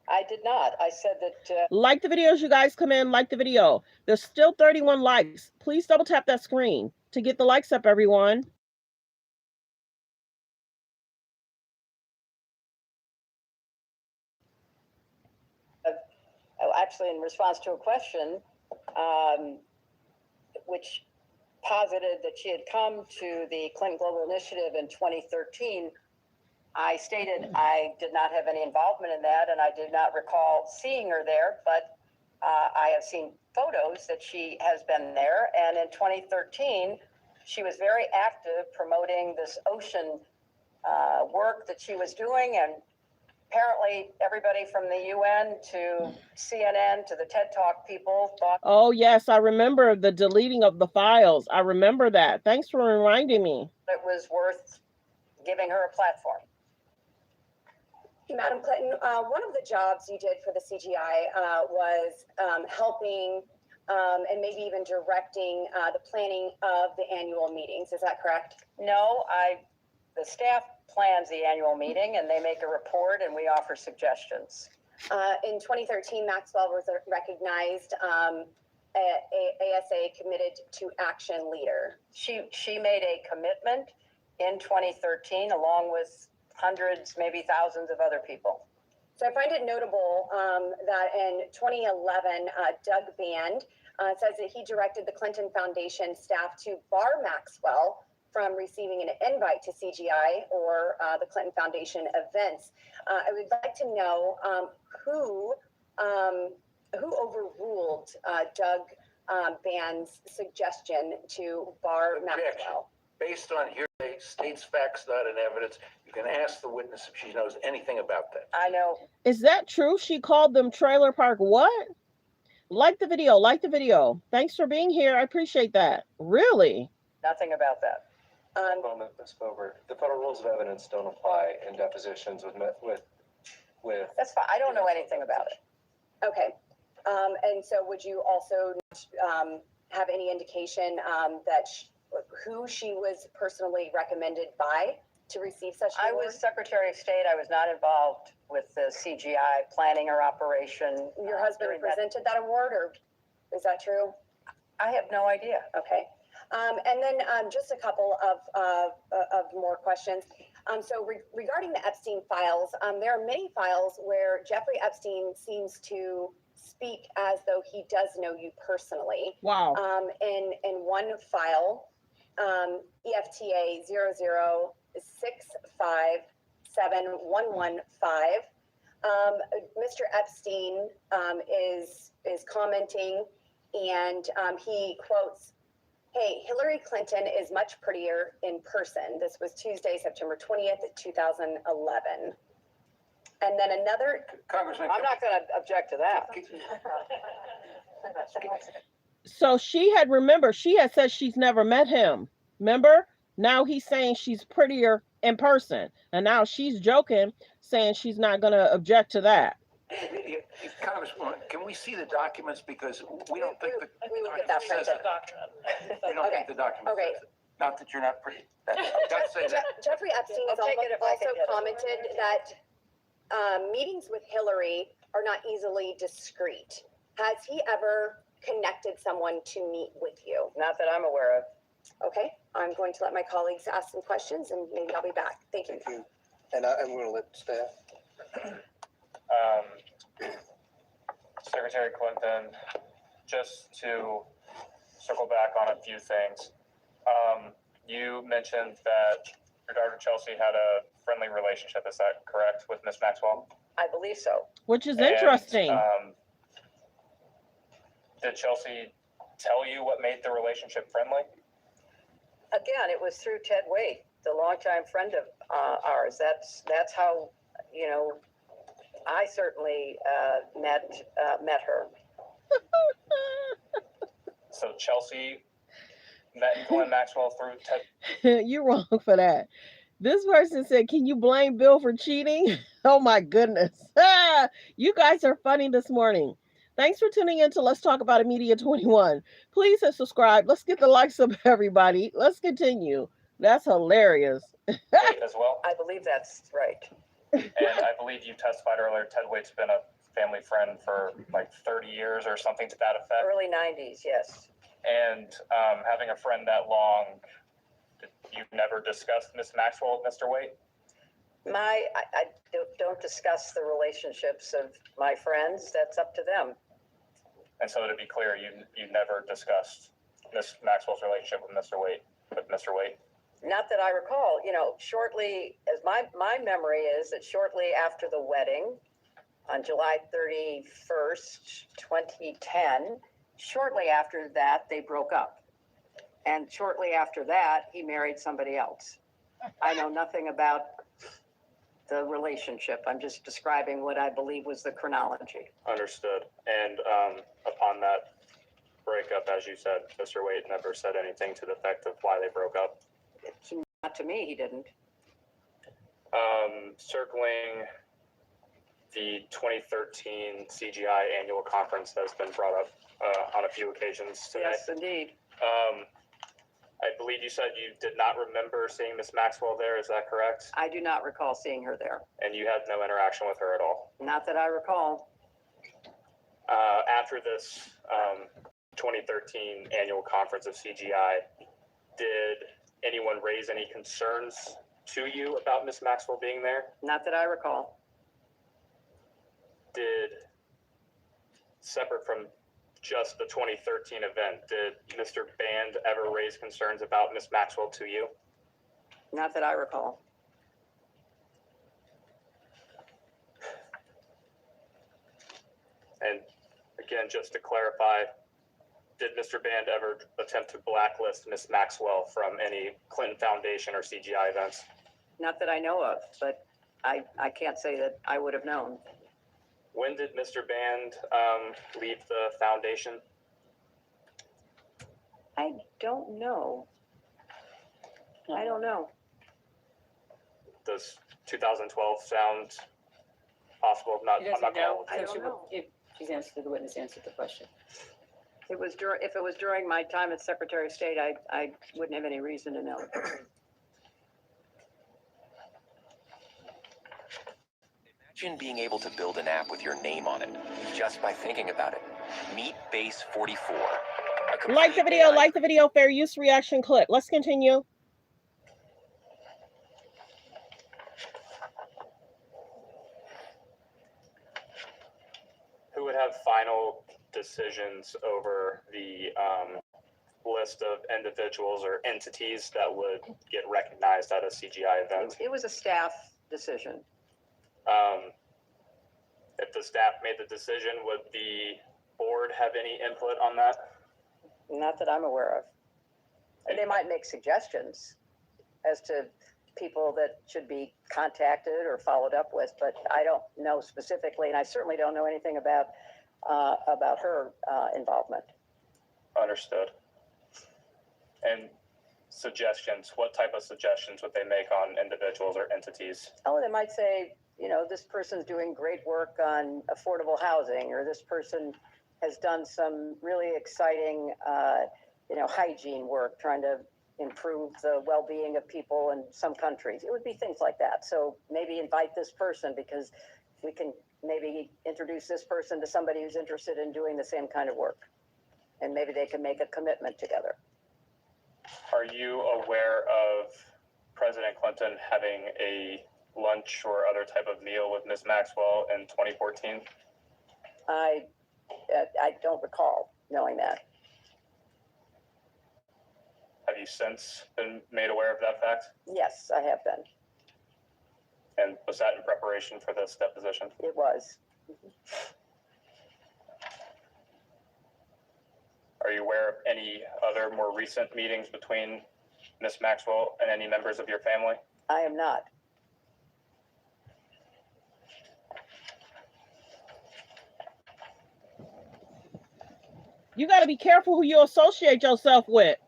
I did not. I said that. Like the videos, you guys come in, like the video. There's still 31 likes. Please double tap that screen to get the likes up, everyone. Actually, in response to a question, which posited that she had come to the Clinton Global Initiative in 2013, I stated I did not have any involvement in that, and I did not recall seeing her there, but I have seen photos that she has been there, and in 2013, she was very active promoting this ocean work that she was doing, and apparently everybody from the UN to CNN to the TED Talk people thought. Oh, yes, I remember the deleting of the files. I remember that. Thanks for reminding me. It was worth giving her a platform. Madam Clinton, one of the jobs you did for the CGI was helping and maybe even directing the planning of the annual meetings. Is that correct? No, the staff plans the annual meeting and they make a report and we offer suggestions. In 2013, Maxwell was recognized ASA Committed to Action Leader. She made a commitment in 2013 along with hundreds, maybe thousands of other people. So I find it notable that in 2011, Doug Band says that he directed the Clinton Foundation staff to bar Maxwell from receiving an invite to CGI or the Clinton Foundation events. I would like to know who overruled Doug Band's suggestion to bar Maxwell. Based on hearsay, states facts, not in evidence. You can ask the witness if she knows anything about that. I know. Is that true? She called them trailer park what? Like the video, like the video. Thanks for being here. I appreciate that. Really? Nothing about that. Moment, Ms. Bober. The federal rules of evidence don't apply in depositions with. That's fine. I don't know anything about it. Okay. And so would you also have any indication that who she was personally recommended by to receive such an award? I was Secretary of State. I was not involved with the CGI planning or operation. Your husband presented that award, or is that true? I have no idea. Okay. And then just a couple of more questions. So regarding the Epstein files, there are many files where Jeffrey Epstein seems to speak as though he does know you personally. Wow. In one file, EFTA 006571115, Mr. Epstein is commenting, and he quotes, "Hey, Hillary Clinton is much prettier in person." This was Tuesday, September 20th, 2011. And then another. Congressman, I'm not going to object to that. So she had said she's never met him. Remember? Now he's saying she's prettier in person. And now she's joking, saying she's not going to object to that. Congresswoman, can we see the documents? Because we don't think the we will get that document says printed. it. We don't think the document Okay. says it. Not that you're not pretty. That's say that. Jeffrey Epstein has I'll take it if I also can get it. commented that meetings with Hillary are not easily discreet. Has he ever connected someone to meet with you? Not that I'm aware of. Okay, I'm going to let my colleagues ask some questions and maybe I'll be back. Thank you. Thank you. And I'm going to let staff. Secretary Clinton, just to circle back on a few things. You mentioned that your daughter Chelsea had a friendly relationship. Is that correct with Miss Maxwell? I believe so. Which is interesting. Did Chelsea tell you what made the relationship friendly? Again, it was through Ted Wade, the longtime friend of ours. That's how, I certainly met her. So Chelsea met Glenn Maxwell through Ted. You're wrong for that. This person said, "Can you blame Bill for cheating?" Oh my goodness. You guys are funny this morning. Thanks for tuning in to Let's Talk About It Media 21. Please hit subscribe. Let's get the likes up, everybody. Let's continue. That's hilarious. As well. I believe that's right. And I believe you testified earlier, Ted Waite's been a family friend for like 30 years or something to that effect. Early 90s, yes. And having a friend that long, you've never discussed Miss Maxwell with Mr. Waite? I don't discuss the relationships of my friends. That's up to them. And so to be clear, you never discussed Miss Maxwell's relationship with Mr. Waite? Not that I recall. Shortly, as my memory is that shortly after the wedding, on July 31st, 2010, shortly after that, they broke up. And shortly after that, he married somebody else. I know nothing about the relationship. I'm just describing what I believe was the chronology. Understood. And upon that breakup, as you said, Mr. Waite never said anything to the effect of why they broke up. Not to me, he didn't. Circling the 2013 CGI annual conference that's been brought up on a few occasions today. Yes, indeed. I believe you said you did not remember seeing Miss Maxwell there. Is that correct? I do not recall seeing her there. And you had no interaction with her at all? Not that I recall. After this 2013 annual conference of CGI, did anyone raise any concerns to you about Miss Maxwell being there? Not that I recall. Did, separate from just the 2013 event, did Mr. Band ever raise concerns about Miss Maxwell to you? Not that I recall. And again, just to clarify, did Mr. Band ever attempt to blacklist Miss Maxwell from any Clinton Foundation or CGI events? Not that I know of, but I can't say that I would have known. When did Mr. Band leave the foundation? I don't know. I don't know. Does 2012 sound possible? I don't know. If she's answered, the witness answered the question. If it was during my time as Secretary of State, I wouldn't have any reason to know. Imagine being able to build an app with your name on it, just by thinking about it. Meet Base 44. Like the video, fair use reaction clip. Let's continue. Who would have final decisions over the list of individuals or entities that would get recognized at a CGI event? It was a staff decision. If the staff made the decision, would the board have any input on that? Not that I'm aware of. And they might make suggestions as to people that should be contacted or followed up with, but I don't know specifically, and I certainly don't know anything about her involvement. Understood. And suggestions, what type of suggestions would they make on individuals or entities? Oh, they might say, you know, this person's doing great work on affordable housing, or this person has done some really exciting, hygiene work, trying to improve the well-being of people in some countries. It would be things like that. So maybe invite this person because we can maybe introduce this person to somebody who's interested in doing the same kind of work. And maybe they can make a commitment together. Are you aware of President Clinton having a lunch or other type of meal with Ms. Maxwell in 2014? I don't recall knowing that. Have you since been made aware of that fact? Yes, I have been. And was that in preparation for this deposition? It was. Are you aware of any other more recent meetings between Ms. Maxwell and any members of your family? I am not. You got to be careful who you associate yourself with.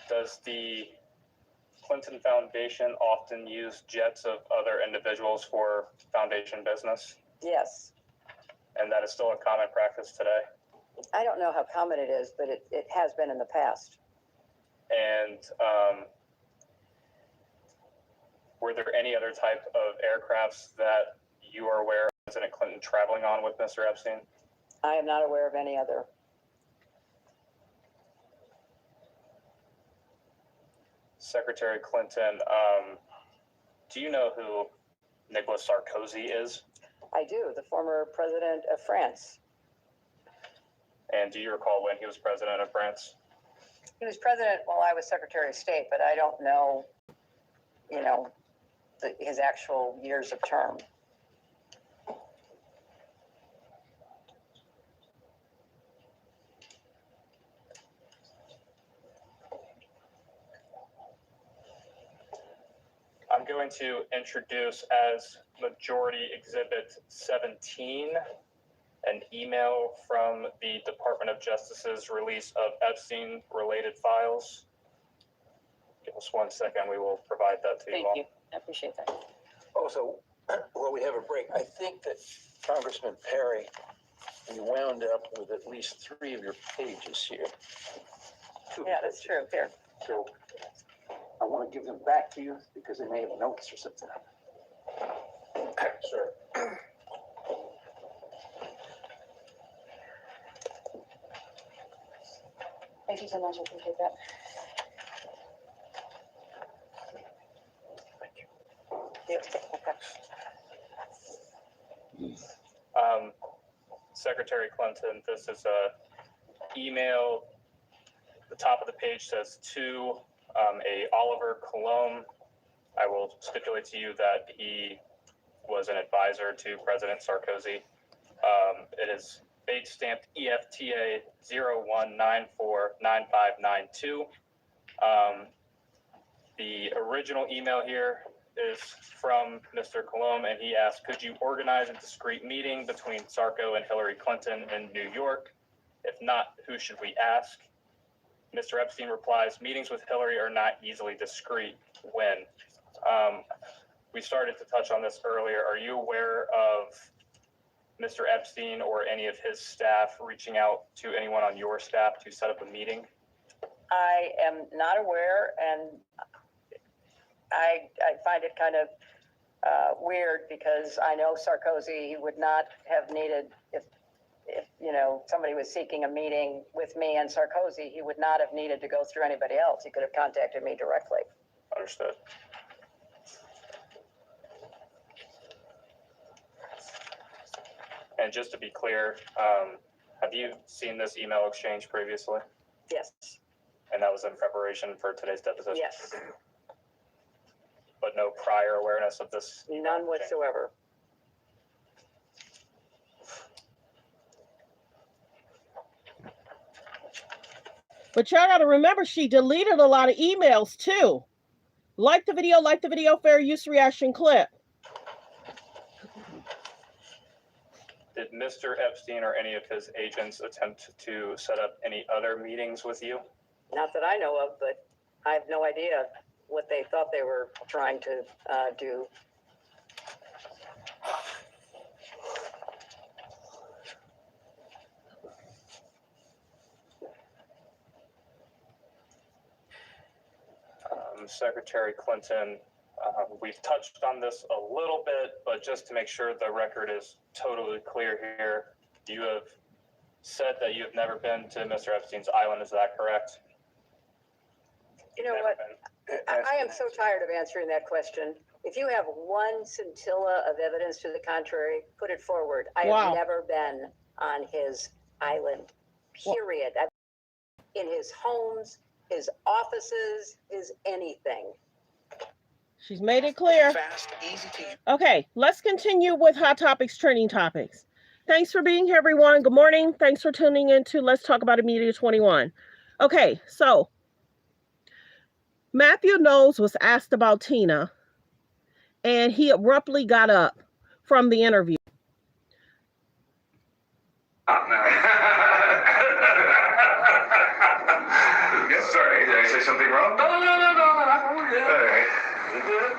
Does the Clinton Foundation often use jets of other individuals for foundation business? Yes. And that is still a common practice today? I don't know how common it is, but it has been in the past. And were there any other type of aircrafts that you are aware of President Clinton traveling on with Mr. Epstein? I am not aware of any other. Secretary Clinton, do you know who Nicolas Sarkozy is? I do, the former president of France. And do you recall when he was president of France? He was president while I was Secretary of State, but I don't know, his actual years of term. I'm going to introduce as Majority Exhibit 17 an email from the Department of Justice's release of Epstein-related files. Give us 1 second. We will provide that to you all. Thank you. I appreciate that. Also, while we have a break, I think that Congressman Perry, you wound up with at least 3 of your pages here. Yeah, that's true. There. So I want to give them back to you because they may have notes or something. Sure. Thank you so much. I appreciate that. Secretary Clinton, this is a email. The top of the page says to a Oliver Colomb. I will stipulate to you that he was an advisor to President Sarkozy. It is date stamped EFTA 01949592. The original email here is from Mr. Colomb, and he asked, could you organize a discreet meeting between Sarko and Hillary Clinton in New York? If not, who should we ask? Mr. Epstein replies, meetings with Hillary are not easily discreet. When? We started to touch on this earlier. Are you aware of Mr. Epstein or any of his staff reaching out to anyone on your staff to set up a meeting? I am not aware, and I find it kind of weird because I know Sarkozy would not have needed, if you know, somebody was seeking a meeting with me and Sarkozy, he would not have needed to go through anybody else. He could have contacted me directly. Understood. And just to be clear, have you seen this email exchange previously? Yes. And that was in preparation for today's deposition? Yes. But no prior awareness of this? None whatsoever. But y'all got to remember, she deleted a lot of emails too. Like the video, fair use reaction clip. Did Mr. Epstein or any of his agents attempt to set up any other meetings with you? Not that I know of, but I have no idea what they thought they were trying to do. Secretary Clinton, we've touched on this a little bit, but just to make sure the record is totally clear here, you have said that you have never been to Mr. Epstein's island. Is that correct? You know what? I am so tired of answering that question. If you have one scintilla of evidence to the contrary, put it forward. I have never been on his island, period. I've been in his homes, his offices, his anything. She's made it clear. Fast, easy to... Okay, let's continue with Hot Topics, Trending Topics. Thanks for being here, everyone. Good morning. Thanks for tuning in to Let's Talk About It Media 21. Okay, so Mathew Knowles was asked about Tina, and he abruptly got up from the interview. Sorry, did I say something wrong? No. All right.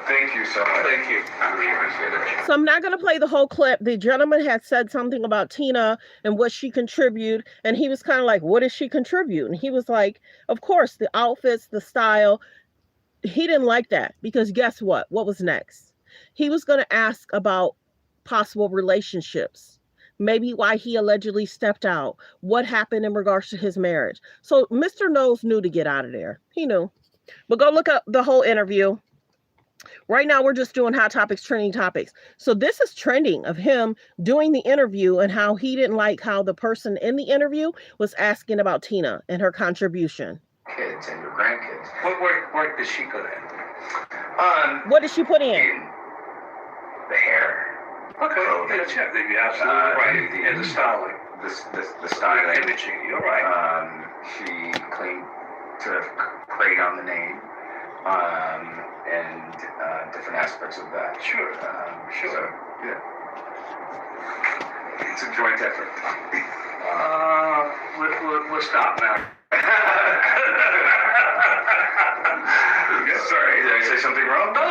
Thank you so much. Thank you. I really appreciate it. So I'm not going to play the whole clip. The gentleman had said something about Tina and what she contributed, and he was kind of like, what did she contribute? And he was like, of course, the outfits, the style. He didn't like that because guess what? What was next? He was going to ask about possible relationships. Maybe why he allegedly stepped out. What happened in regards to his marriage. So Mr. Knowles knew to get out of there. He knew. But go look up the whole interview. Right now, we're just doing Hot Topics, Trending Topics. So this is trending of him doing the interview and how he didn't like how the person in the interview was asking about Tina and her contribution. Kids and your grandkids. What work does she put in? What did she put in? The hair. Okay, yeah, you're absolutely right. And the styling. The styling. The imaging, you're right. She cleaned, sort of preyed on the name. and different aspects of that. Sure. Sure. So, yeah. It's a joint effort. We'll stop now. Sorry, did I say something wrong? No. All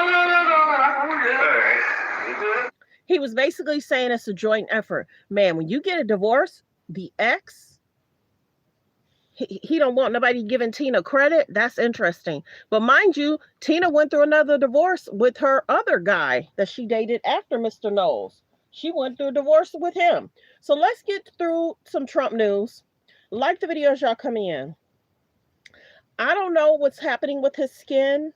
right. He was basically saying it's a joint effort. Man, when you get a divorce, the ex, he don't want nobody giving Tina credit. That's interesting. But mind you, Tina went through another divorce with her other guy that she dated after Mr. Knowles. She went through a divorce with him. So let's get through some Trump news. Like the video as y'all come in. I don't know what's happening with his skin.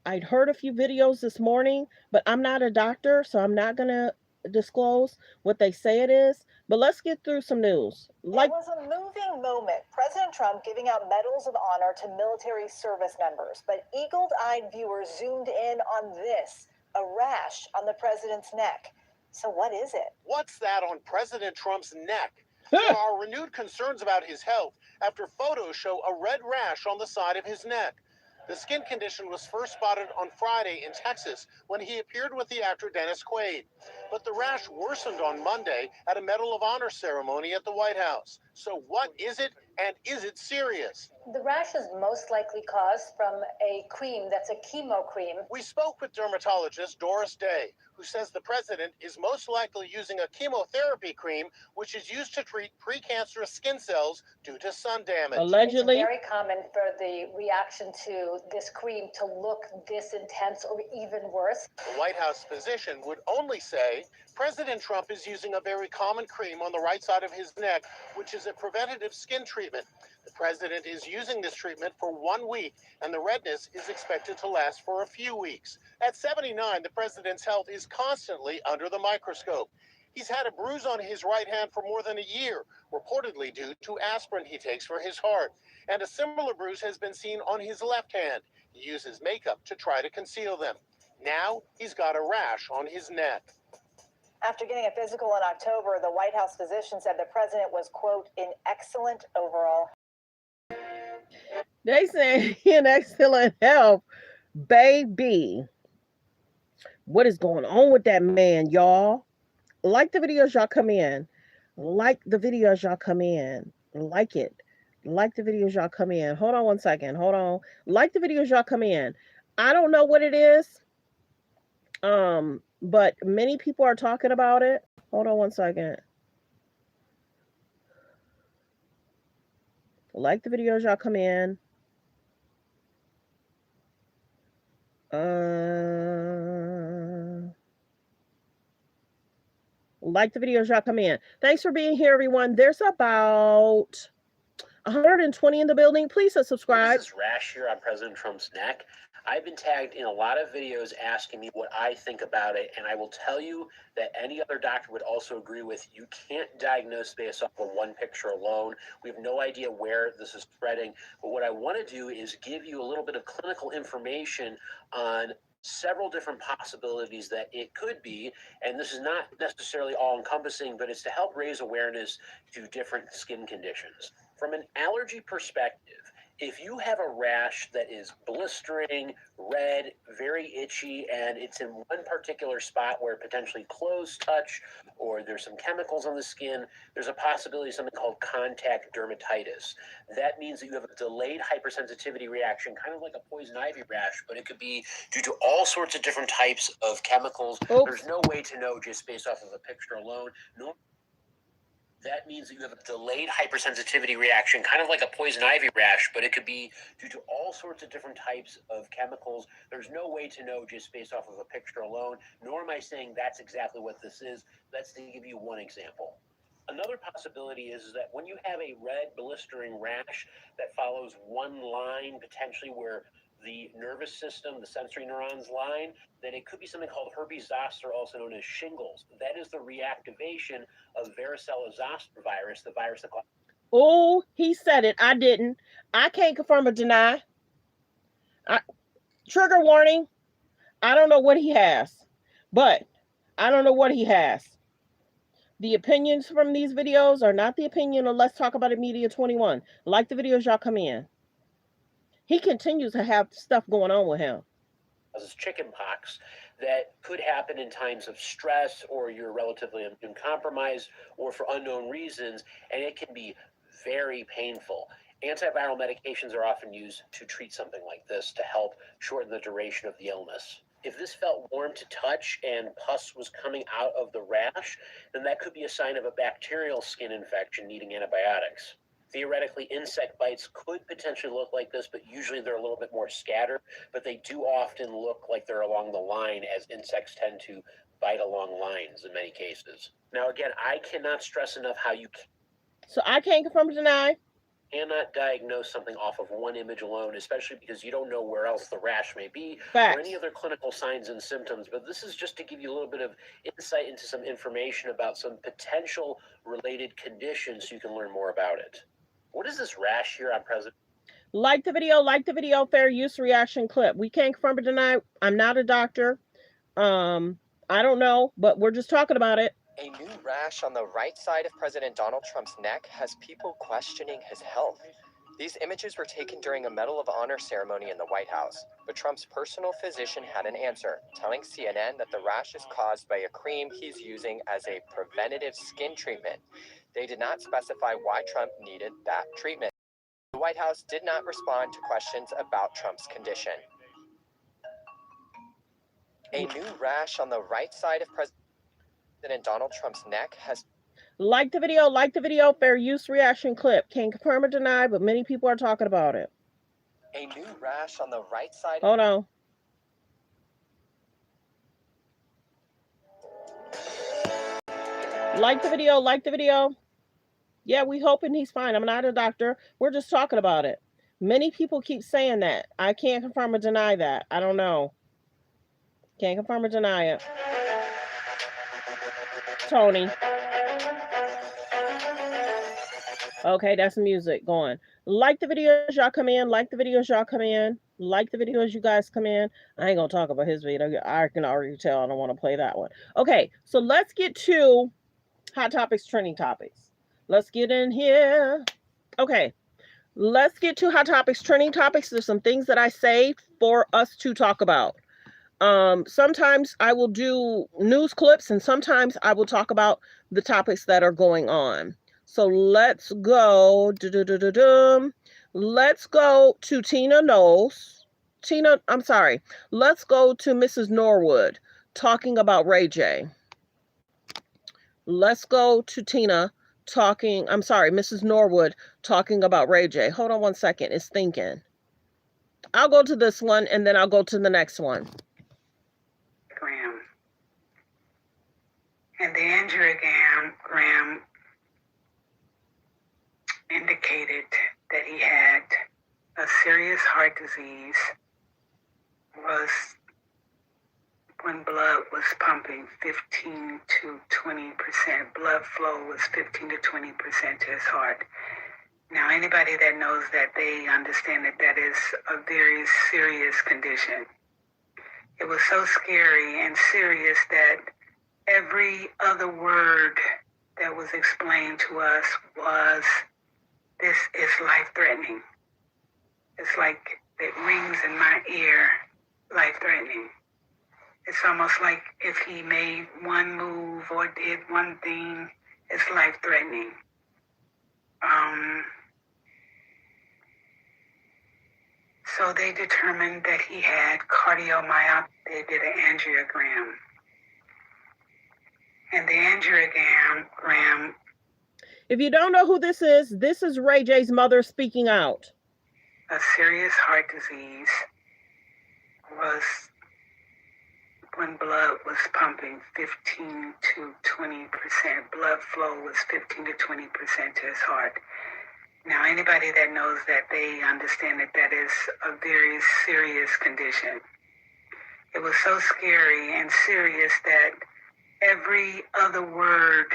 I'd heard a few videos this morning, but I'm not a doctor, so I'm not going to disclose what they say it is. But let's get through some news. It was a moving moment. President Trump giving out medals of honor to military service members. But eagle-eyed viewers zoomed in on this, a rash on the president's neck. So what is it? What's that on President Trump's neck? There are renewed concerns about his health after photos show a red rash on the side of his neck. The skin condition was first spotted on Friday in Texas when he appeared with the actor Dennis Quaid. But the rash worsened on Monday at a Medal of Honor ceremony at the White House. So what is it, and is it serious? The rash is most likely caused from a cream that's a chemo cream. We spoke with dermatologist Doris Day, who says the president is most likely using a chemotherapy cream, which is used to treat precancerous skin cells due to sun damage. Allegedly. It's very common for the reaction to this cream to look this intense or even worse. The White House physician would only say President Trump is using a very common cream on the right side of his neck, which is a preventative skin treatment. The president is using this treatment for 1 week, and the redness is expected to last for a few weeks. At 79, the president's health is constantly under the microscope. He's had a bruise on his right hand for more than a year, reportedly due to aspirin he takes for his heart. And a similar bruise has been seen on his left hand. He uses makeup to try to conceal them. Now he's got a rash on his neck. After getting a physical in October, the White House physician said the president was, quote, in excellent overall. They say in excellent health, baby. What is going on with that man, y'all? Like the videos y'all come in. Like the videos y'all come in. Like it. Like the videos y'all come in. Hold on one second. Hold on. Like the videos y'all come in. I don't know what it is. But many people are talking about it. Hold on one second. Like the videos y'all come in. Like the videos y'all come in. Thanks for being here, everyone. There's about 120 in the building. Please subscribe. This rash here on President Trump's neck. I've been tagged in a lot of videos asking me what I think about it, and I will tell you that any other doctor would also agree with you can't diagnose based off of one picture alone. We have no idea where this is spreading, but what I want to do is give you a little bit of clinical information on several different possibilities that it could be, and this is not necessarily all-encompassing, but it's to help raise awareness to different skin conditions. From an allergy perspective, if you have a rash that is blistering, red, very itchy, and it's in one particular spot where potentially clothes touch or there's some chemicals on the skin, there's a possibility of something called contact dermatitis. That means that you have a delayed hypersensitivity reaction, kind of like a poison ivy rash, but it could be due to all sorts of different types of chemicals. Oops. There's no way to know just based off of a picture alone. That means that you have a delayed hypersensitivity reaction, kind of like a poison ivy rash, but it could be due to all sorts of different types of chemicals. There's no way to know just based off of a picture alone, nor am I saying that's exactly what this is. That's to give you one example. Another possibility is that when you have a red blistering rash that follows one line, potentially where the nervous system, the sensory neurons line, that it could be something called herpes zoster, also known as shingles. That is the reactivation of varicella zoster virus, the virus that causes. Oh, he said it. I didn't. I can't confirm or deny. Trigger warning. I don't know what he has, but I don't know what he has. The opinions from these videos are not the opinion of Let's Talk About It Media 21. Like the videos y'all come in. He continues to have stuff going on with him. causes chicken pox that could happen in times of stress, or you're relatively immunocompromised, or for unknown reasons, and it can be very painful. Antiviral medications are often used to treat something like this to help shorten the duration of the illness. If this felt warm to touch and pus was coming out of the rash, then that could be a sign of a bacterial skin infection needing antibiotics. Theoretically, insect bites could potentially look like this, but usually they're a little bit more scattered, but they do often look like they're along the line, as insects tend to bite along lines in many cases. Now, again, I cannot stress enough how you So I can't confirm or deny. Cannot diagnose something off of one image alone, especially because you don't know where else the rash may be Facts. or any other clinical signs and symptoms. But this is just to give you a little bit of insight into some information about some potential related conditions so you can learn more about it. What is this rash here on President? Like the video, fair use reaction clip. We can't confirm or deny. I'm not a doctor. I don't know, but we're just talking about it. A new rash on the right side of President Donald Trump's neck has people questioning his health. These images were taken during a Medal of Honor ceremony in the White House, but Trump's personal physician had an answer, telling CNN that the rash is caused by a cream he's using as a preventative skin treatment. They did not specify why Trump needed that treatment. The White House did not respond to questions about Trump's condition. A new rash on the right side of President Donald Trump's neck has... Like the video, fair use reaction clip. Can't confirm or deny, but many people are talking about it. A new rash on the right side... Hold on. Like the video. Yeah, we hoping he's fine. I'm not a doctor. We're just talking about it. Many people keep saying that. I can't confirm or deny that. I don't know. Can't confirm or deny it. Tony. Okay, that's music going. Like the videos, y'all come in. Like the videos, y'all come in. Like the videos, you guys come in. I ain't gonna talk about his video. I can already tell I don't want to play that one. Okay, so let's get to hot topics, trending topics. Let's get in here. Okay, let's get to hot topics, trending topics. There's some things that I saved for us to talk about. Sometimes I will do news clips, and sometimes I will talk about the topics that are going on. So let's go. Let's go to Tina Knowles. Let's go to Mrs. Norwood talking about Ray J. Let's go to Mrs. Norwood talking about Ray J. Hold on one second. It's thinking. I'll go to this one, and then I'll go to the next one. And the angiogram indicated that he had a serious heart disease, was when blood was pumping 15 to 20%, blood flow was 15 to 20% to his heart. Now, anybody that knows that, they understand that that is a very serious condition. It was so scary and serious that every other word that was explained to us was, this is life-threatening. It's like it rings in my ear, life-threatening. It's almost like if he made one move or did one thing, it's life-threatening. So they determined that he had cardiomyopathy. They did an angiogram. And the angiogram... If you don't know who this is Ray J's mother speaking out. A serious heart disease was when blood was pumping 15 to 20%. Blood flow was 15 to 20% to his heart. Now, anybody that knows that, they understand that that is a very serious condition. It was so scary and serious that every other word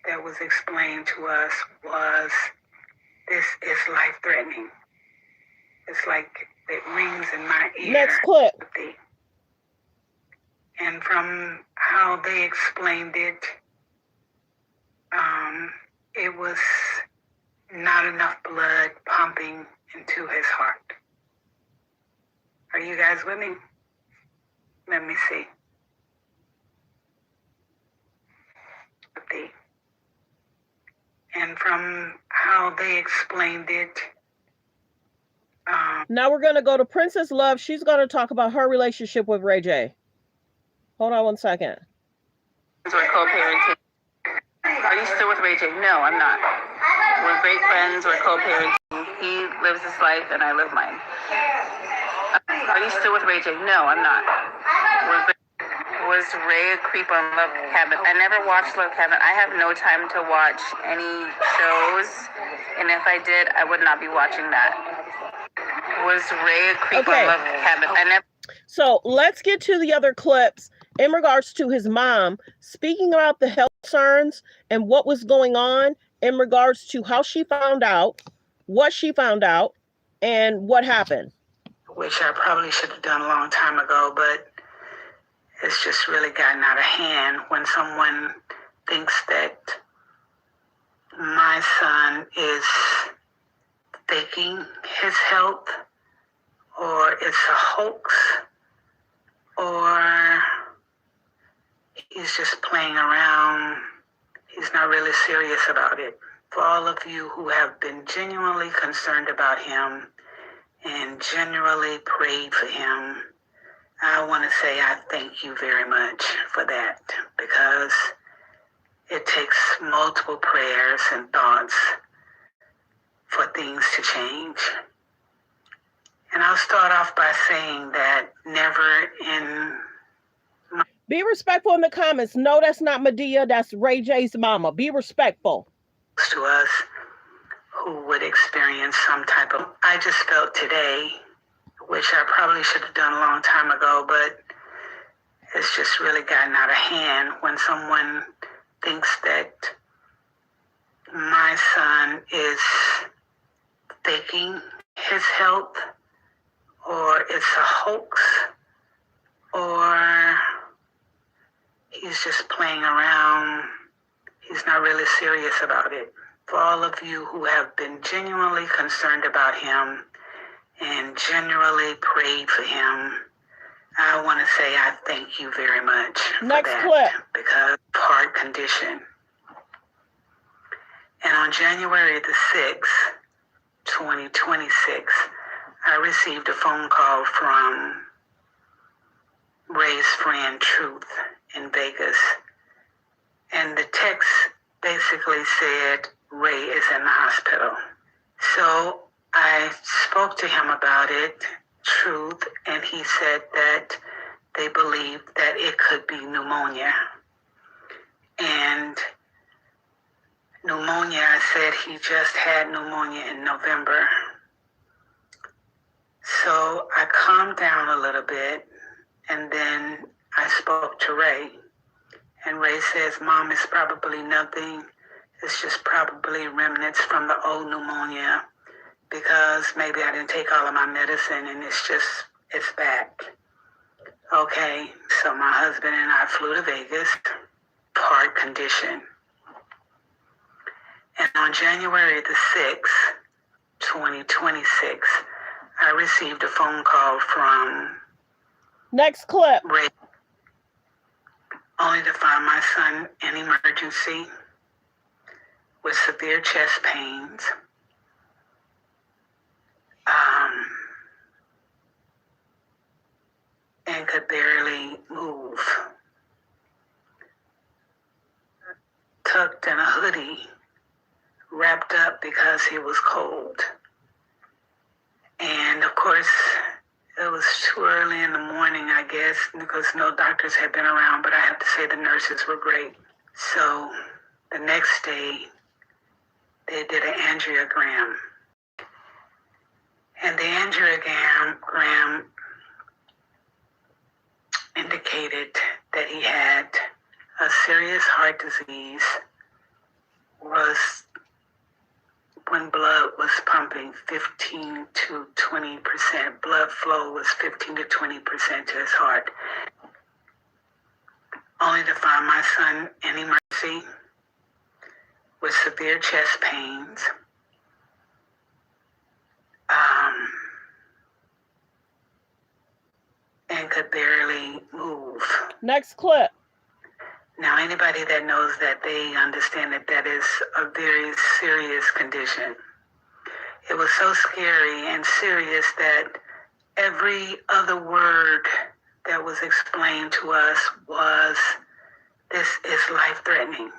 that was explained to us was, this is life-threatening. It's like it rings in my ear. Next clip. And from how they explained it, it was not enough blood pumping into his heart. Are you guys with me? let me see. And from how they explained it, now we're going to go to Princess Love. She's going to talk about her relationship with Ray J. Hold on one second. We're co-parenting. Are you still with Ray J? No, I'm not. We're great friends. We're co-parenting. He lives his life and I live mine. Are you still with Ray J? No, I'm not. Was Ray a creep on Love Cabin? I never watched Love Cabin. I have no time to watch any shows, and if I did, I would not be watching that. Was Ray a creep on Love Cabin? So let's get to the other clips in regards to his mom speaking about the health concerns and what was going on in regards to how she found out, what she found out, and what happened. Which I probably should have done a long time ago, but it's just really gotten out of hand when someone thinks that my son is faking his health, or it's a hoax, or he's just playing around. He's not really serious about it. For all of you who have been genuinely concerned about him and genuinely prayed for him, I want to say I thank you very much for that, because it takes multiple prayers and thoughts for things to change. And I'll start off by saying that never in my... Be respectful in the comments. No, that's not Medea. That's Ray J's mama. Be respectful. To us who would experience some type of... I just felt today, which I probably should have done a long time ago, but it's just really gotten out of hand when someone thinks that my son is faking his health, or it's a hoax, or he's just playing around. He's not really serious about it. For all of you who have been genuinely concerned about him and genuinely prayed for him, I want to say I thank you very much for that. Clip. Because of heart condition. And on January the 6th, 2026, I received a phone call from Ray's friend Truth in Vegas. And the text basically said Ray is in the hospital. So I spoke to him about it, Truth, and he said that they believed that it could be pneumonia. And pneumonia, I said he just had pneumonia in November. So I calmed down a little bit, and then I spoke to Ray. And Ray says, Mom, it's probably nothing. It's just probably remnants from the old pneumonia, because maybe I didn't take all of my medicine and it's back. Okay, so my husband and I flew to Vegas, heart condition. And on January the 6th, 2026, I received a phone call from... Next clip. Ray, only to find my son in emergency with severe chest pains. And could barely move. Tucked in a hoodie, wrapped up because he was cold. And of course, it was too early in the morning, I guess, because no doctors had been around, but I have to say the nurses were great. So the next day, they did an angiogram. And the angiogram indicated that he had a serious heart disease, was when blood was pumping 15 to 20%, blood flow was 15 to 20% to his heart. Only to find my son in emergency with severe chest pains. And could barely move. Next clip. Now, anybody that knows that, they understand that that is a very serious condition. It was so scary and serious that every other word that was explained to us was, this is life-threatening.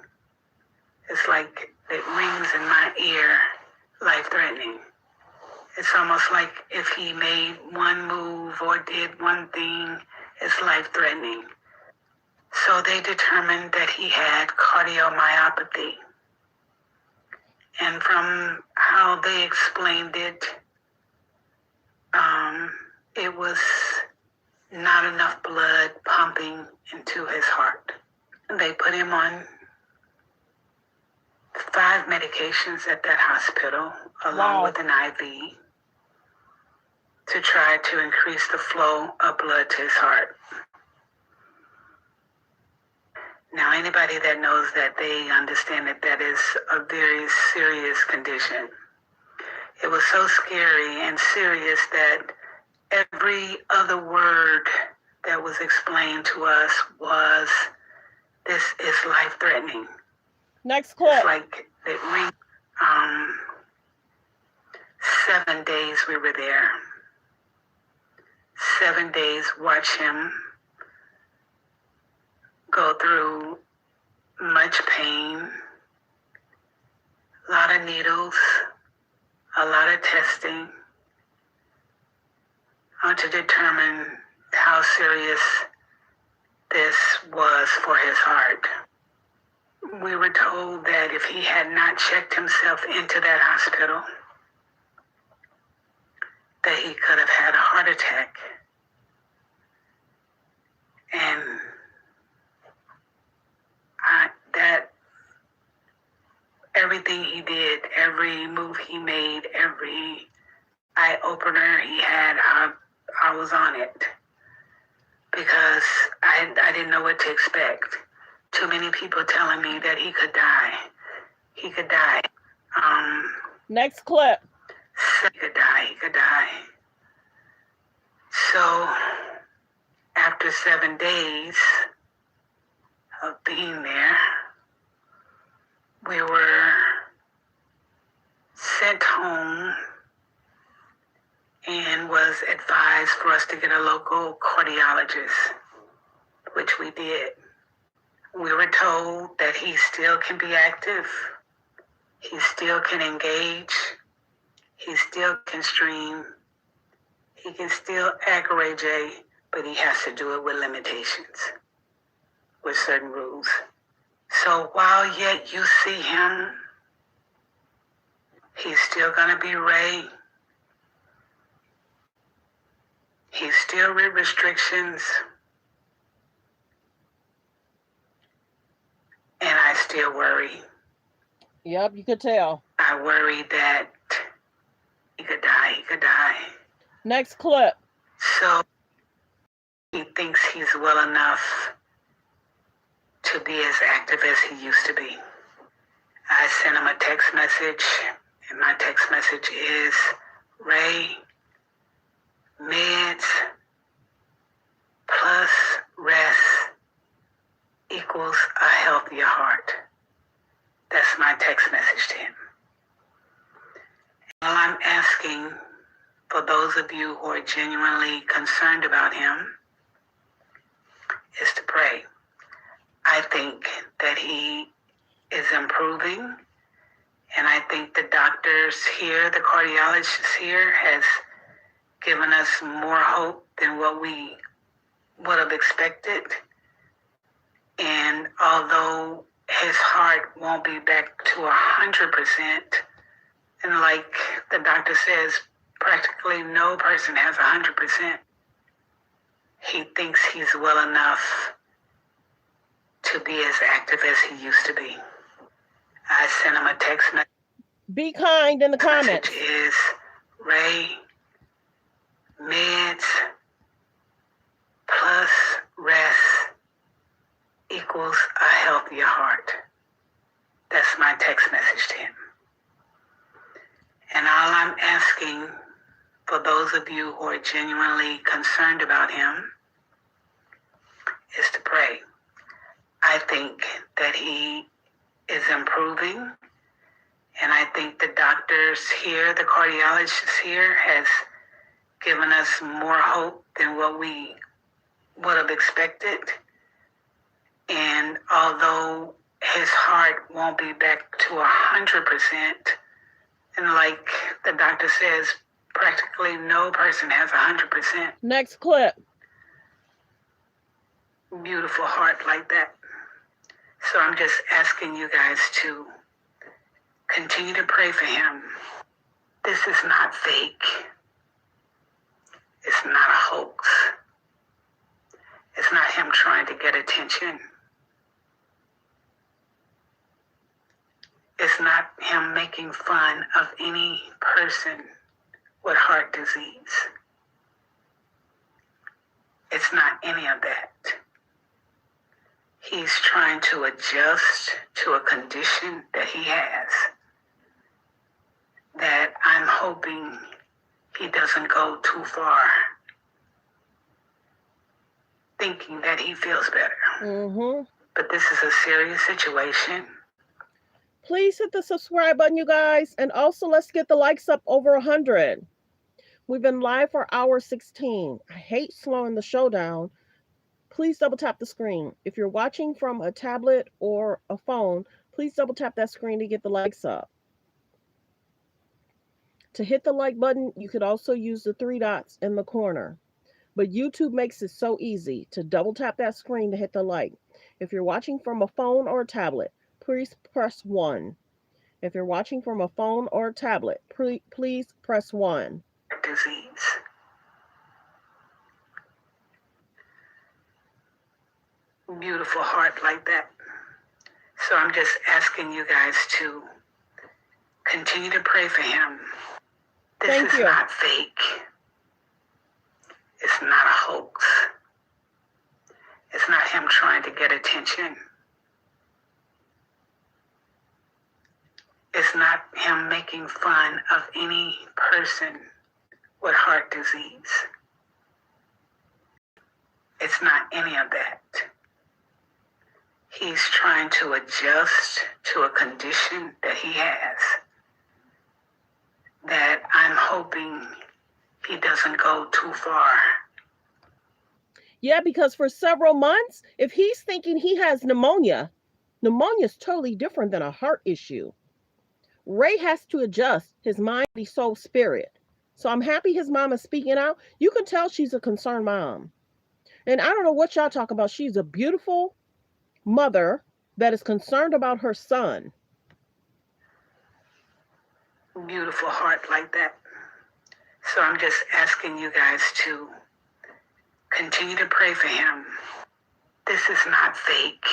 It's like it rings in my ear, life-threatening. It's almost like if he made one move or did one thing, it's life-threatening. So they determined that he had cardiomyopathy. And from how they explained it, it was not enough blood pumping into his heart. They put him on 5 medications at that hospital, along with an IV, to try to increase the flow of blood to his heart. Now, anybody that knows that, they understand that that is a very serious condition. It was so scary and serious that every other word that was explained to us was, this is life-threatening. Next clip. It's like it rings. 7 days we were there. 7 days, watch him go through much pain, a lot of needles, a lot of testing, to determine how serious this was for his heart. We were told that if he had not checked himself into that hospital, that he could have had a heart attack. And that everything he did, every move he made, every eye opener he had, I was on it, because I didn't know what to expect. Too many people telling me that he could die. He could die. Next clip. He could die. He could die. So after 7 days of being there, we were sent home and was advised for us to get a local cardiologist, which we did. We were told that he still can be active, he still can engage, he still can stream, he can still act Ray J, but he has to do it with limitations, with certain rules. So while yet you see him, he's still gonna be Ray. He's still with restrictions. And I still worry. Yep, you could tell. I worry that he could die. He could die. Next clip. So he thinks he's well enough to be as active as he used to be. I sent him a text message, and my text message is, Ray, meds plus rest equals a healthier heart. That's my text message to him. All I'm asking for those of you who are genuinely concerned about him is to pray. I think that he is improving, and I think the doctors here, the cardiologists here, has given us more hope than what we would have expected. And although his heart won't be back to 100%, and like the doctor says, practically no person has 100%, he thinks he's well enough to be as active as he used to be. I sent him a text message. Be kind in the comments. Message is, Ray, meds plus rest equals a healthier heart. That's my text message to him. And all I'm asking for those of you who are genuinely concerned about him is to pray. I think that he is improving, and I think the doctors here, the cardiologists here, has given us more hope than what we would have expected. And although his heart won't be back to 100%, and like the doctor says, practically no person has 100%. Next clip. Beautiful heart like that. So I'm just asking you guys to continue to pray for him. This is not fake. It's not a hoax. It's not him trying to get attention. It's not him making fun of any person with heart disease. It's not any of that. He's trying to adjust to a condition that he has that I'm hoping he doesn't go too far, thinking that he feels better. But this is a serious situation. Please hit the subscribe button, you guys. And also, let's get the likes up over 100. We've been live for hour 16. I hate slowing the show down. Please double tap the screen. If you're watching from a tablet or a phone, please double tap that screen to get the likes up. To hit the like button, you could also use the 3 dots in the corner. But YouTube makes it so easy to double tap that screen to hit the like. If you're watching from a phone or a tablet, please press 1. If you're watching from a phone or a tablet, please press 1. Disease. Beautiful heart like that. So I'm just asking you guys to continue to pray for him. This is not fake. It's not a hoax. It's not him trying to get attention. It's not him making fun of any person with heart disease. It's not any of that. He's trying to adjust to a condition that he has that I'm hoping he doesn't go too far. Yeah, because for several months, if he's thinking he has pneumonia, pneumonia is totally different than a heart issue. Ray has to adjust his mind, body, soul, spirit. So I'm happy his mom is speaking out. You can tell she's a concerned mom. And I don't know what y'all talk about. She's a beautiful mother that is concerned about her son. Beautiful heart like that. So I'm just asking you guys to continue to pray for him. This is not fake.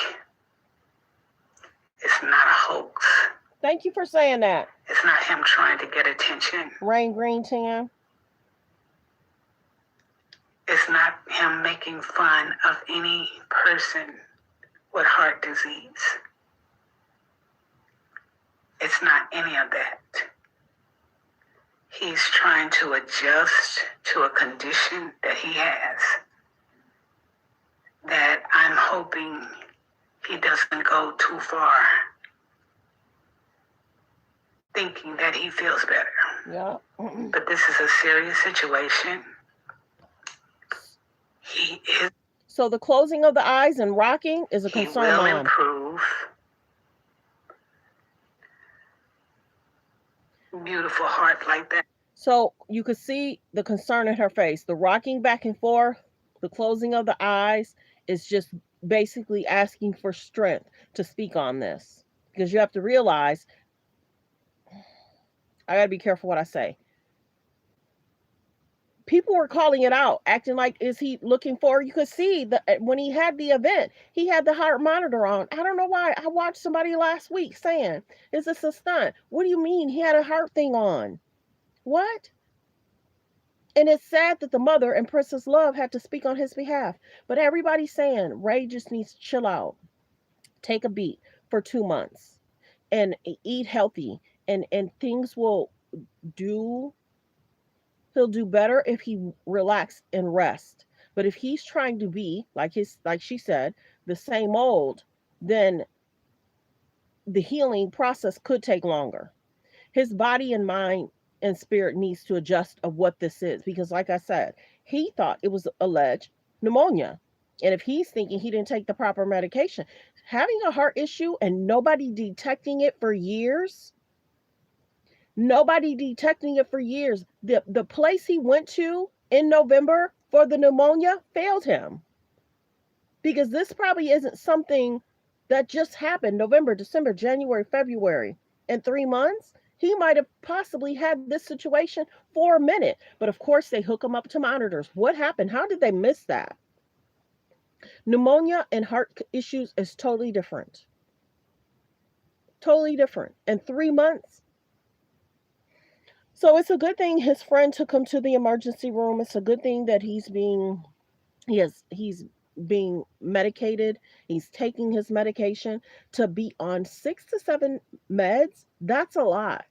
It's not a hoax. Thank you for saying that. It's not him trying to get attention. Rain Green Tan. It's not him making fun of any person with heart disease. It's not any of that. He's trying to adjust to a condition that he has that I'm hoping he doesn't go too far, thinking that he feels better. Yeah. But this is a serious situation. He is. So the closing of the eyes and rocking is a concern. He will mom. improve. Beautiful heart like that. So you could see the concern in her face. The rocking back and forth, the closing of the eyes is just basically asking for strength to speak on this. Because you have to realize, I got to be careful what I say. People were calling it out, acting like, is he looking for, you could see that when he had the event, he had the heart monitor on. I don't know why. I watched somebody last week saying, is this a stunt? What do you mean he had a heart thing on? What? And it's sad that the mother and Princess Love had to speak on his behalf. But everybody's saying Ray just needs to chill out, take a beat for 2 months, and eat healthy, and things will do. He'll do better if he relax and rest. But if he's trying to be like she said, the same old, then the healing process could take longer. His body and mind and spirit needs to adjust of what this is, because like I said, he thought it was alleged pneumonia. And if he's thinking he didn't take the proper medication, having a heart issue and nobody detecting it for years, the place he went to in November for the pneumonia failed him, because this probably isn't something that just happened November, December, January, February. In 3 months, he might have possibly had this situation for a minute. But of course, they hook him up to monitors. What happened? How did they miss that? Pneumonia and heart issues is totally different. Totally different. In 3 months. So it's a good thing his friend took him to the emergency room. It's a good thing that he's being medicated. He's taking his medication. To be on 6 to 7 meds, that's a lot.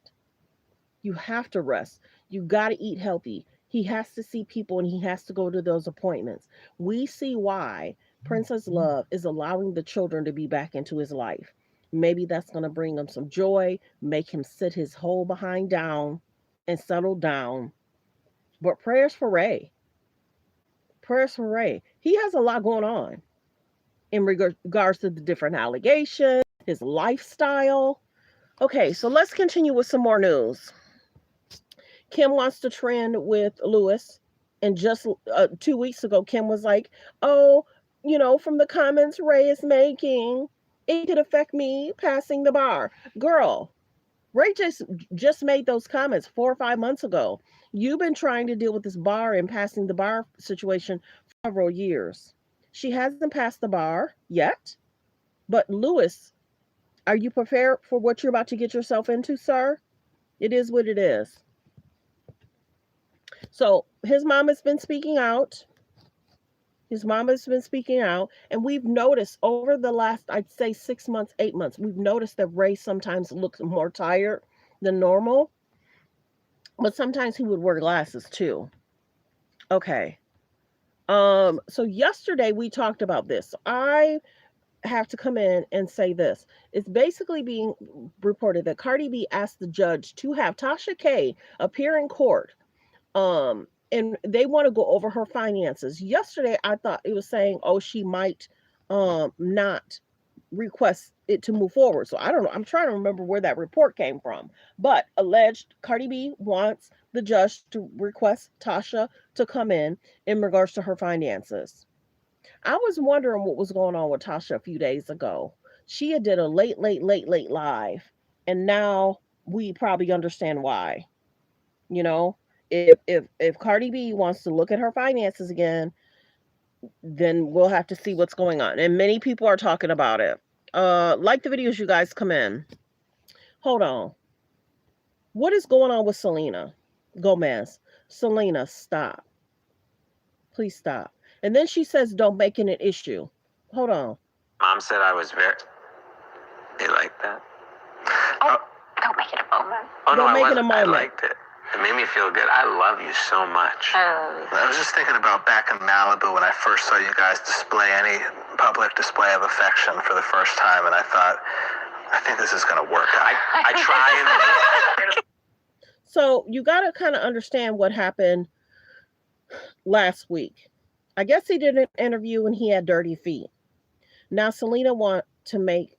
You have to rest. You got to eat healthy. He has to see people and he has to go to those appointments. We see why Princess Love is allowing the children to be back into his life. Maybe that's going to bring him some joy, make him sit his whole behind down and settle down. But prayers for Ray. Prayers for Ray. He has a lot going on in regards to the different allegations, his lifestyle. Okay, so let's continue with some more news. Kim wants to trend with Lewis. And just 2 weeks ago, Kim was like, oh, from the comments Ray is making, it could affect me passing the bar. Girl, Ray just made those comments 4 or 5 months ago. You've been trying to deal with this bar and passing the bar situation for several years. She hasn't passed the bar yet. But Lewis, are you prepared for what you're about to get yourself into, sir? It is what it is. So his mom has been speaking out. And we've noticed over the last, I'd say 6 months, 8 months, we've noticed that Ray sometimes looks more tired than normal. But sometimes he would wear glasses too. Okay. So yesterday we talked about this. I have to come in and say this. It's basically being reported that Cardi B asked the judge to have Tasha K appear in court. And they want to go over her finances. Yesterday, I thought it was saying, oh, she might not request it to move forward. So I don't know. I'm trying to remember where that report came from. But alleged Cardi B wants the judge to request Tasha to come in regards to her finances. I was wondering what was going on with Tasha a few days ago. She had did a late live. And now we probably understand why. If Cardi B wants to look at her finances again, then we'll have to see what's going on. And many people are talking about it. Like the videos you guys come in. Hold on. What is going on with Selena Gomez? Selena, stop. Please stop. And then she says, don't make it an issue. Hold on. Mom said I was very... They like that? Oh, don't make it a moment. Oh, no, don't make it a I moment. liked it. It made me feel good. I love you so much. I was just thinking about back in Malibu when I first saw you guys display any public display of affection for the first time, and I thought, I think this is going to work out. I try and... So you got to kind of understand what happened last week. I guess he did an interview and he had dirty feet. Now Selena wants to make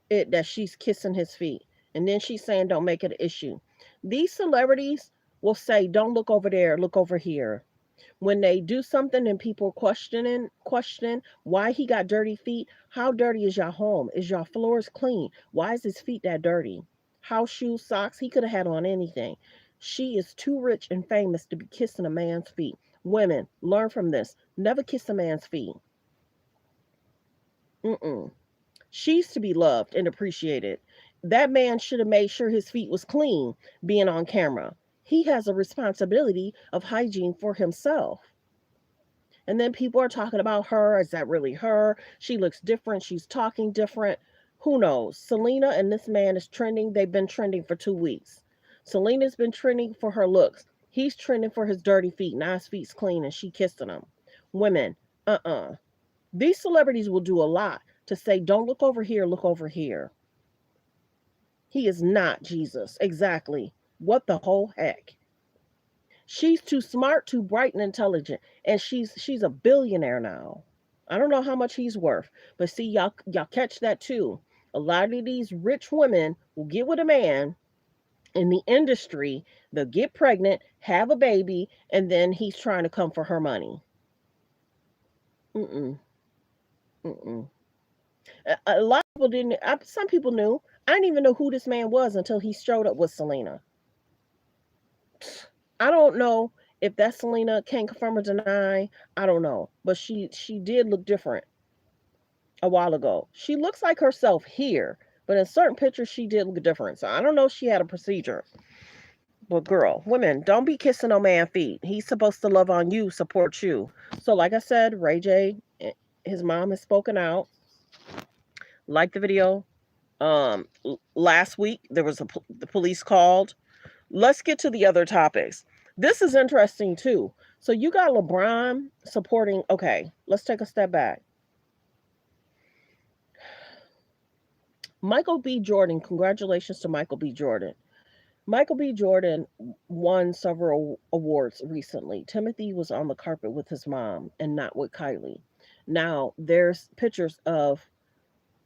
it that she's kissing his feet. And then she's saying, don't make it an issue. These celebrities will say, don't look over there, look over here. When they do something and people question why he got dirty feet, how dirty is your home? Is your floors clean? Why is his feet that dirty? House shoes, socks, he could have had on anything. She is too rich and famous to be kissing a man's feet. Women, learn from this. Never kiss a man's feet. She's to be loved and appreciated. That man should have made sure his feet was clean being on camera. He has a responsibility of hygiene for himself. And then people are talking about her. Is that really her? She looks different. She's talking different. Who knows? Selena and this man is trending. They've been trending for 2 weeks. Selena's been trending for her looks. He's trending for his dirty feet. Now his feet's clean and she kissing him. Women, these celebrities will do a lot to say, don't look over here, look over here. He is not Jesus. Exactly. What the whole heck? She's too smart, too bright and intelligent, and she's a billionaire now. I don't know how much he's worth, but see, y'all catch that too. A lot of these rich women will get with a man in the industry, they'll get pregnant, have a baby, and then he's trying to come for her money. Mm-mm. Mm-mm. A lot of people didn't. Some people knew. I didn't even know who this man was until he showed up with Selena. I don't know if that's Selena. Can't confirm or deny. I don't know, but she did look different a while ago. She looks like herself here, but in certain pictures she did look different. So I don't know if she had a procedure. But girl, women, don't be kissing no man feet. He's supposed to love on you, support you. So like I said, Ray J, his mom has spoken out. Like the video. Last week there was the police called. Let's get to the other topics. This is interesting too. So you got LeBron supporting. Okay, let's take a step back. Michael B. Jordan, congratulations to Michael B. Jordan. Michael B. Jordan won several awards recently. Timothy was on the carpet with his mom and not with Kylie. Now, there's pictures of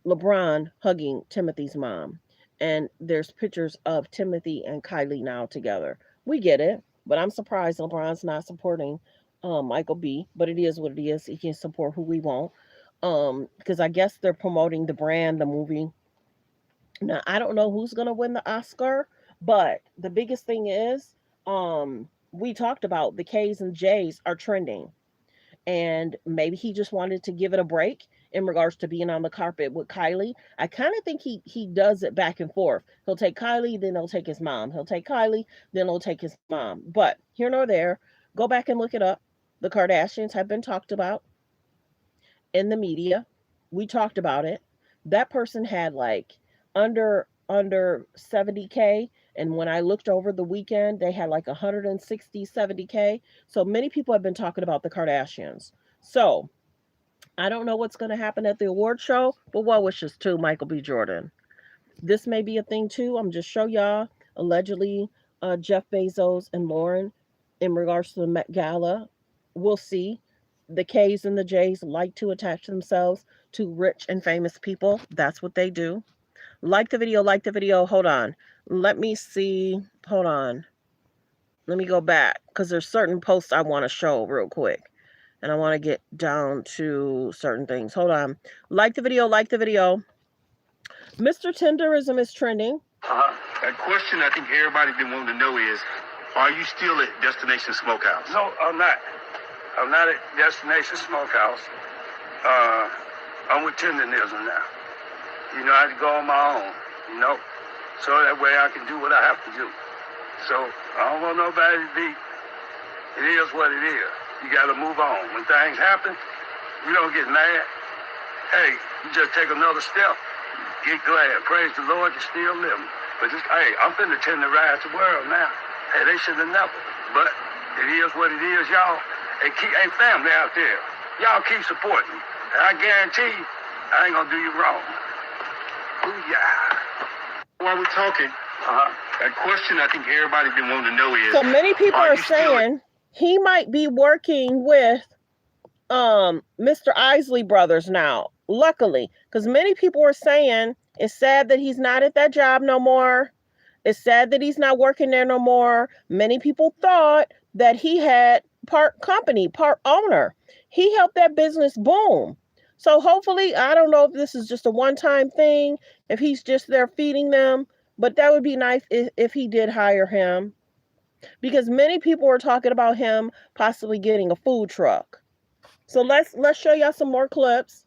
LeBron hugging Timothy's mom, and there's pictures of Timothy and Kylie now together. We get it, but I'm surprised LeBron's not supporting Michael B. But it is what it is. He can support who we want, because I guess they're promoting the brand, the movie. Now I don't know who's gonna win the Oscar, but the biggest thing is, we talked about the K's and J's are trending, and maybe he just wanted to give it a break in regards to being on the carpet with Kylie. I kind of think he does it back and forth. He'll take Kylie, then he'll take his mom. He'll take Kylie, then he'll take his mom. But here nor there, go back and look it up. The Kardashians have been talked about in the media. We talked about it. That person had like under 70K, and when I looked over the weekend, they had like 160, 70K. So many people have been talking about the Kardashians. So I don't know what's going to happen at the award show, but well wishes to Michael B. Jordan. This may be a thing too. I'm just show y'all. Allegedly, Jeff Bezos and Lauren, in regards to the Met Gala, we'll see. The K's and the J's like to attach themselves to rich and famous people. That's what they do. Like the video, like the video. Hold on. Let me see. Hold on. Let me go back, because there's certain posts I want to show real quick. And I want to get down to certain things. Hold on. Like the video, like the video. Mr. Tenderism is trending. A question I think everybody's been wanting to know is, are you still at Destination Smokehouse? No, I'm not. I'm not at Destination Smokehouse. I'm with Tenderism now. You know, I had to go on my own, you know, so that way I can do what I have to do. So I don't want nobody to be, it is what it is. You got to move on. When things happen, you don't get mad. Hey, you just take another step. Get glad. Praise the Lord, you're still living. But just, hey, I'm finna terrorize the world now. Hey, they should have never. But it is what it is, y'all. Hey, family out there, y'all keep supporting me. And I guarantee you, I ain't gonna do you wrong. Booyah. While we're talking, a question I think everybody's been wanting to know is, so many people are saying he might be working with Mr. Isley Brothers now, luckily, because many people are saying it's sad that he's not at that job no more. It's sad that he's not working there no more. Many people thought that he had part company, part owner. He helped that business boom. So hopefully, I don't know if this is just a one-time thing, if he's just there feeding them, but that would be nice if he did hire him, because many people are talking about him possibly getting a food truck. So let's show y'all some more clips.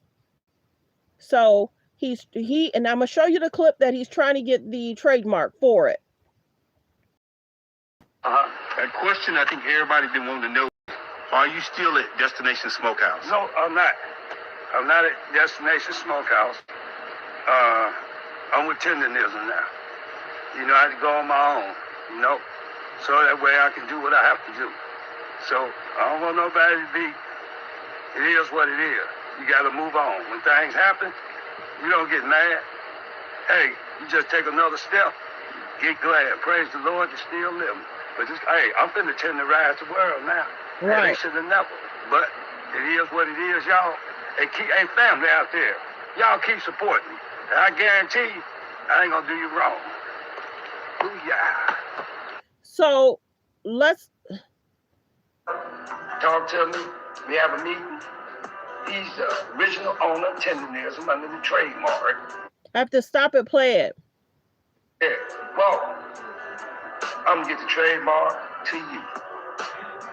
So and I'm gonna show you the clip that he's trying to get the trademark for it. A question I think everybody's been wanting to know, are you still at Destination Smokehouse? No, I'm not. I'm not at Destination Smokehouse. I'm with Tenderism now. You know, I had to go on my own, you know, so that way I can do what I have to do. So I don't want nobody to be, it is what it is. You got to move on. When things happen, you don't get mad. Hey, you just take another step. Get glad. Praise the Lord, you're still living. But just, hey, I'm finna tenderize the world now. Right. They should have never. But it is what it is, y'all. Hey, family out there, y'all keep supporting me. And I guarantee you, I ain't gonna do you wrong. Booyah. So let's talk to me. We have a meeting. He's the original owner of Tenderism under the trademark. I have to stop it, play it. Yeah. Well, I'm gonna get the trademark to you.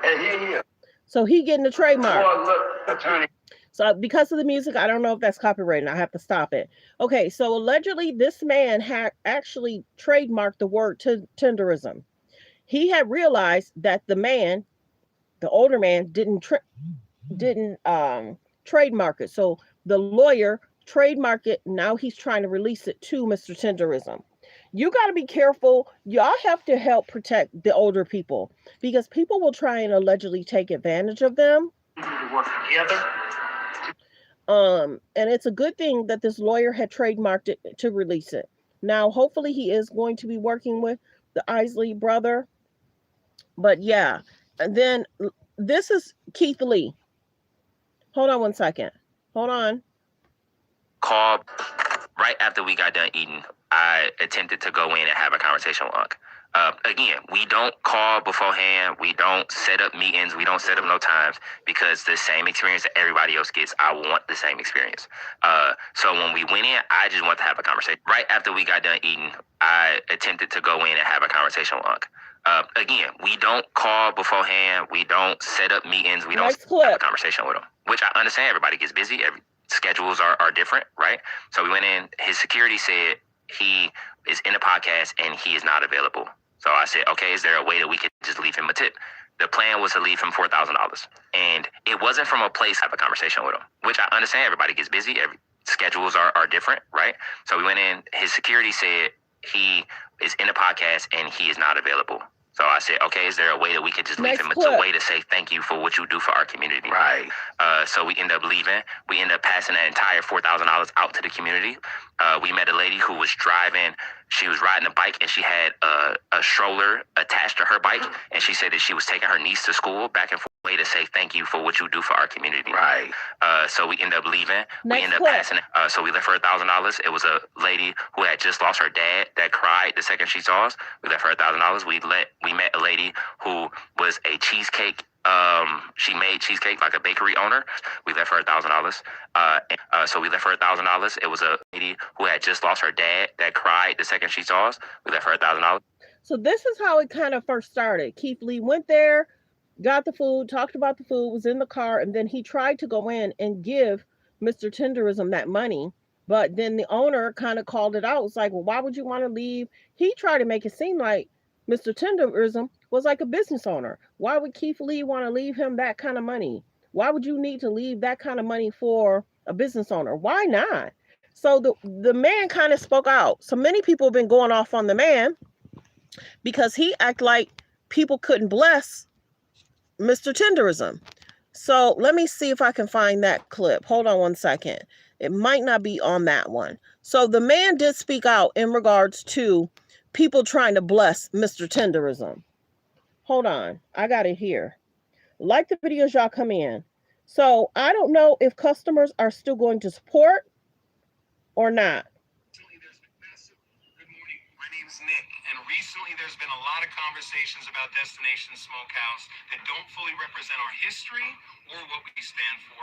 And here he is. So he getting the trademark. Well, look, attorney. So because of the music, I don't know if that's copyrighted. I have to stop it. Okay, so allegedly this man had actually trademarked the word tenderism. He had realized that the older man, didn't trademark it. So the lawyer trademarked it. Now he's trying to release it to Mr. Tenderism. You got to be careful. Y'all have to help protect the older people because people will try and allegedly take advantage of them. We need to work together. And it's a good thing that this lawyer had trademarked it to release it. Now, hopefully he is going to be working with the Isley brother. But yeah, and then this is Keith Lee. Hold on one second. Hold on. Call right after we got done eating. I attempted to go in and have a conversation with Unc. Again, we don't call beforehand. We don't set up meetings. We don't set up no times because the same experience that everybody else gets, I want the same experience. So when we went in, I just wanted to have a conversation. Right after we got done eating, I attempted to go in and have a conversation with Unc. Again, we don't call beforehand. We don't set up meetings. We don't have a conversation with them, which I understand. Everybody gets busy. Schedules are different, right? So we went in. His security said he is in the podcast and he is not available. So I said, okay, is there a way that we could just leave him a tip? The plan was to leave him $4,000. And it wasn't from a place to have a conversation with him, which I understand. Everybody gets busy. Schedules are different, right? So we went in. His security said he is in the podcast and he is not available. So I said, okay, is there a way that we could just leave him? It's a way to say thank you for what you do for our community. Right. So we ended up leaving. We ended up passing that entire $4,000 out to the community. We met a lady who was driving. She was riding a bike and she had a stroller attached to her bike. And she said that she was taking her niece to school back and forth. Way to say thank you for what you do for our community. Right. So we ended up leaving. We ended up passing it. So we left her $1,000. It was a lady who had just lost her dad that cried the second she saw us. We left her $1,000. We met a lady who was a cheesecake. She made cheesecake like a bakery owner. We left her $1,000. So we left her $1,000. It was a lady who had just lost her dad that cried the second she saw us. We left her $1,000. So this is how it kind of first started. Keith Lee went there, got the food, talked about the food, was in the car, and then he tried to go in and give Mr. Tenderism that money. But then the owner kind of called it out. It was like, well, why would you want to leave? He tried to make it seem like Mr. Tenderism was like a business owner. Why would Keith Lee want to leave him that kind of money? Why would you need to leave that kind of money for a business owner? Why not? So the man kind of spoke out. So many people have been going off on the man because he acted like people couldn't bless Mr. Tenderism. So let me see if I can find that clip. Hold on one second. It might not be on that one. So the man did speak out in regards to people trying to bless Mr. Tenderism. Hold on. I got it here. Like the videos, y'all come in. So I don't know if customers are still going to support or not. And recently there's been a lot of conversations about Destination Smokehouse that don't fully represent our history or what we stand for.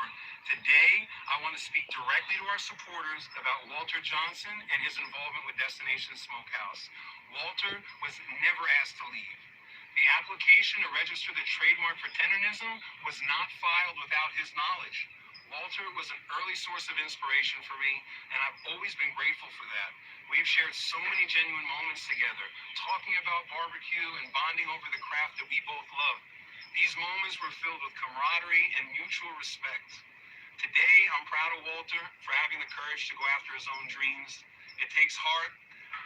Today, I want to speak directly to our supporters about Walter Johnson and his involvement with Destination Smokehouse. Walter was never asked to leave. The application to register the trademark for Tenderism was not filed without his knowledge. Walter was an early source of inspiration for me, and I've always been grateful for that. We've shared so many genuine moments together, talking about barbecue and bonding over the craft that we both love. These moments were filled with camaraderie and mutual respect. Today, I'm proud of Walter for having the courage to go after his own dreams. It takes heart.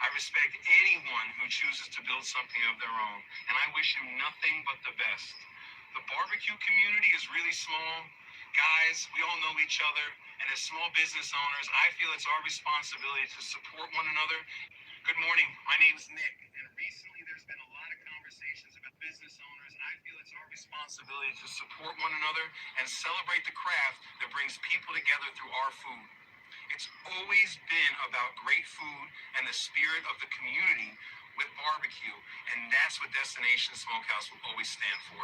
I respect anyone who chooses to build something of their own, and I wish him nothing but the best. The barbecue community is really small, Guys, we all know each other, and as small business owners, I feel it's our responsibility to support one another. Good morning, my name is Nick, and recently there's been a lot of conversations about business owners. I feel it's our responsibility to support one another and celebrate the craft that brings people together through our food. It's always been about great food and the spirit of the community with barbecue, and that's what Destination Smokehouse will always stand for.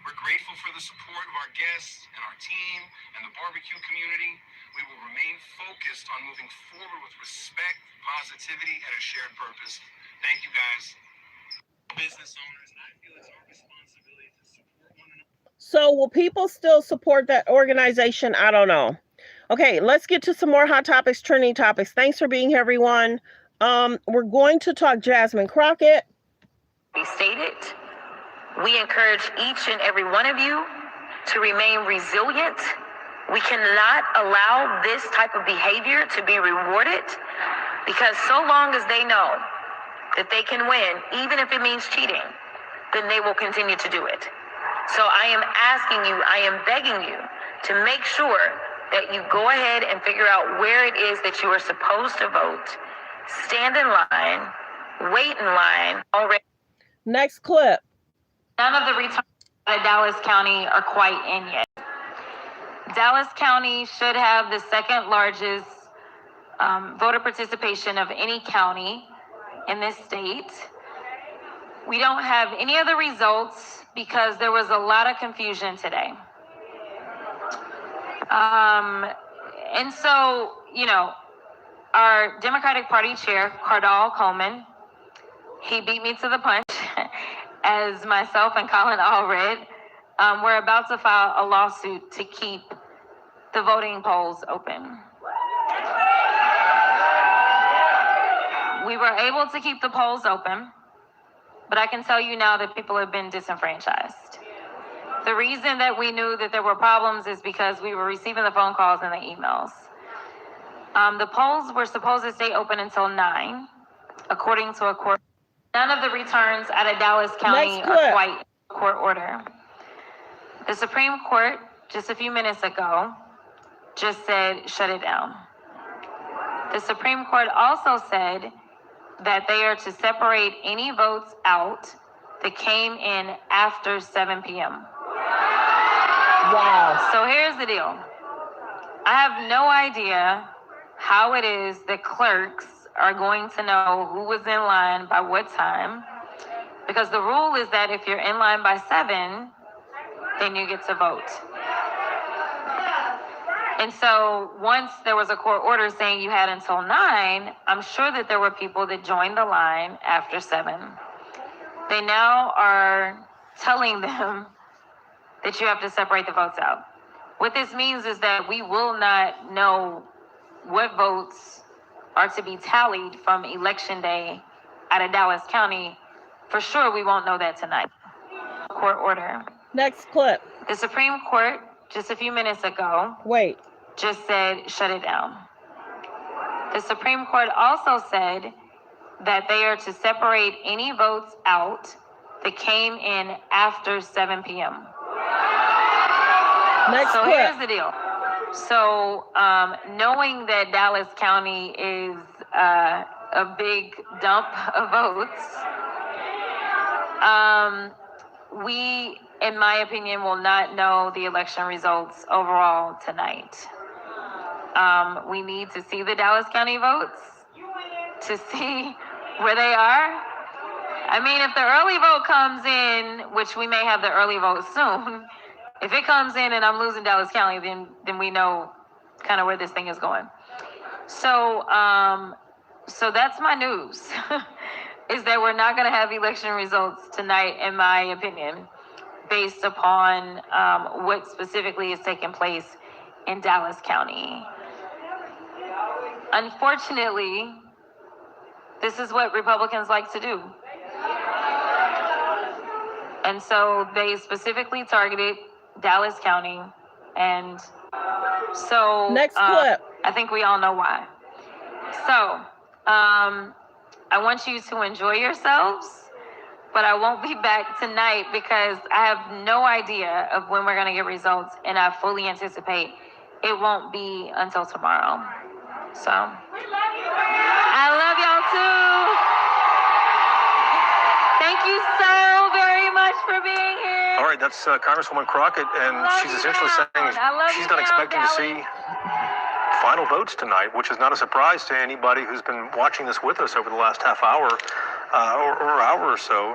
We're grateful for the support of our guests and our team and the barbecue community. We will remain focused on moving forward with respect, positivity, and a shared purpose. Thank you, guys. Business owners, I feel it's our responsibility to support one another. So will people still support that organization? I don't know. Okay, let's get to some more hot topics, trending topics. Thanks for being here, everyone. We're going to talk Jasmine Crockett. We stated, we encourage each and every one of you to remain resilient. We cannot allow this type of behavior to be rewarded, because so long as they know that they can win, even if it means cheating, then they will continue to do it. So I am asking you, I am begging you to make sure that you go ahead and figure out where it is that you are supposed to vote. Stand in line, wait in line already. Next clip. None of the returns out of Dallas County are quite in yet. Dallas County should have the second largest voter participation of any county in this state. We don't have any of the results because there was a lot of confusion today. And so, our Democratic Party chair, Cardall Coleman, he beat me to the punch, as myself and Colin all read. We're about to file a lawsuit to keep the voting polls open. We were able to keep the polls open, but I can tell you now that people have been disenfranchised. The reason that we knew that there were problems is because we were receiving the phone calls and the emails. The polls were supposed to stay open until 9, according to a court. None of the returns out of Dallas County are quite court order. The Supreme Court, just a few minutes ago, just said, shut it down. The Supreme Court also said that they are to separate any votes out that came in after 7 p.m. Wow. So here's the deal. I have no idea how it is that clerks are going to know who was in line by what time, because the rule is that if you're in line by 7, then you get to vote. And so once there was a court order saying you had until 9, I'm sure that there were people that joined the line after 7. They now are telling them that you have to separate the votes out. What this means is that we will not know what votes are to be tallied from Election Day out of Dallas County. For sure, we won't know that tonight. Court order. Next clip. The Supreme Court, just a few minutes ago, just said, shut it down. The Supreme Court also said that they are to separate any votes out that came in after 7 p.m. So here's the deal. So knowing that Dallas County is a big dump of votes, we, in my opinion, will not know the election results overall tonight. We need to see the Dallas County votes to see where they are. I mean, if the early vote comes in, which we may have the early vote soon, if it comes in and I'm losing Dallas County, then we know kind of where this thing is going. So that's my news, is that we're not going to have election results tonight, in my opinion, based upon what specifically is taking place in Dallas County. Unfortunately, this is what Republicans like to do. And so they specifically targeted Dallas County. And so next clip. I think we all know why. So I want you to enjoy yourselves. but I won't be back tonight because I have no idea of when we're going to get results, and I fully anticipate it won't be until tomorrow. So, I love y'all too. Thank you so very much for being here. All right, that's Congresswoman Crockett, and she's essentially saying she's not expecting to see final votes tonight, which is not a surprise to anybody who's been watching this with us over the last half hour or hour or so.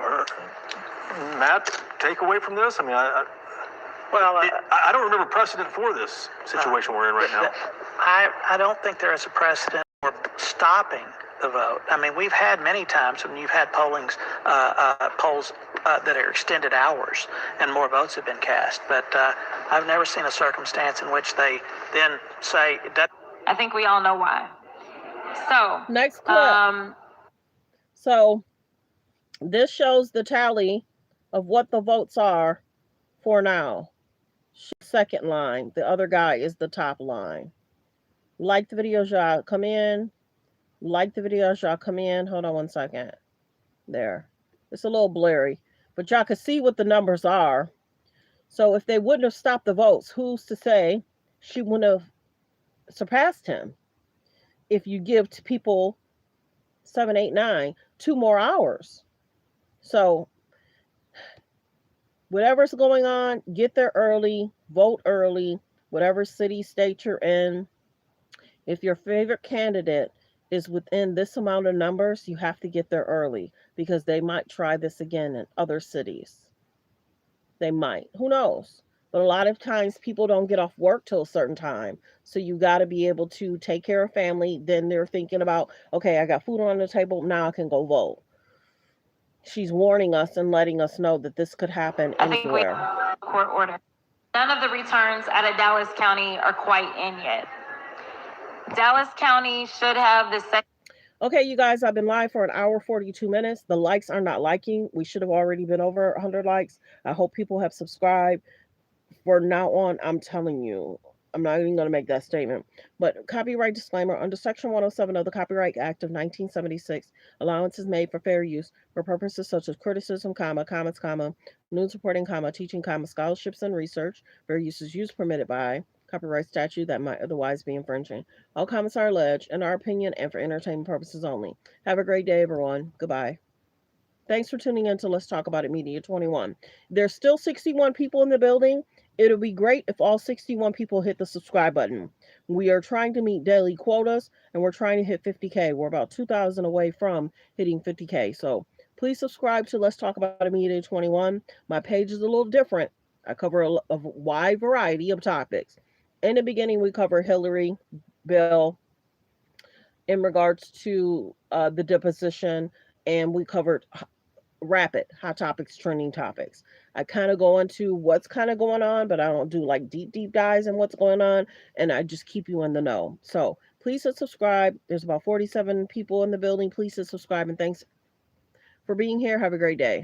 Matt, takeaway from this? I mean, I don't remember precedent for this situation we're in right now. I don't think there is a precedent for stopping the vote. I mean, we've had many times when you've had polls that are extended hours and more votes have been cast, but I've never seen a circumstance in which they then say that. I think we all know why. So next clip. So this shows the tally of what the votes are for now. Second line. The other guy is the top line. Like the video, y'all. Come in. Like the video, y'all. Come in. Hold on one second. There. It's a little blurry, but y'all can see what the numbers are. So if they wouldn't have stopped the votes, who's to say she wouldn't have surpassed him? If you give to people 7, 8, 9, 2 more hours. So whatever's going on, get there early, vote early, whatever city, state you're in. If your favorite candidate is within this amount of numbers, you have to get there early because they might try this again in other cities. They might. Who knows? But a lot of times people don't get off work till a certain time. So you got to be able to take care of family. Then they're thinking about, okay, I got food on the table. Now I can go vote. She's warning us and letting us know that this could happen anywhere. I think we court order. None of the returns out of Dallas County are quite in yet. Dallas County should have the same. Okay, you guys, I've been live for 1 hour, 42 minutes. The likes are not liking. We should have already been over 100 likes. I hope people have subscribed. For now on, I'm telling you, I'm not even going to make that statement. But copyright disclaimer, under Section 107 of the Copyright Act of 1976, allowance is made for fair use for purposes such as criticism, comments, news reporting, teaching, scholarships and research. Fair use is used permitted by copyright statute that might otherwise be infringing. All comments are alleged, in our opinion, and for entertainment purposes only. Have a great day, everyone. Goodbye. Thanks for tuning in to Let's Talk About It Media 21. There's still 61 people in the building. It'll be great if all 61 people hit the subscribe button. We are trying to meet daily quotas, and we're trying to hit 50K. We're about 2,000 away from hitting 50K. So please subscribe to Let's Talk About It Media 21. My page is a little different. I cover a wide variety of topics. In the beginning, we cover Hillary, Bill, in regards to the deposition, and we covered rapid hot topics, trending topics. I kind of go into what's kind of going on, but I don't do like deep dives in what's going on, and I just keep you in the know. So please hit subscribe. There's about 47 people in the building. Please hit subscribe, and thanks for being here. Have a great day.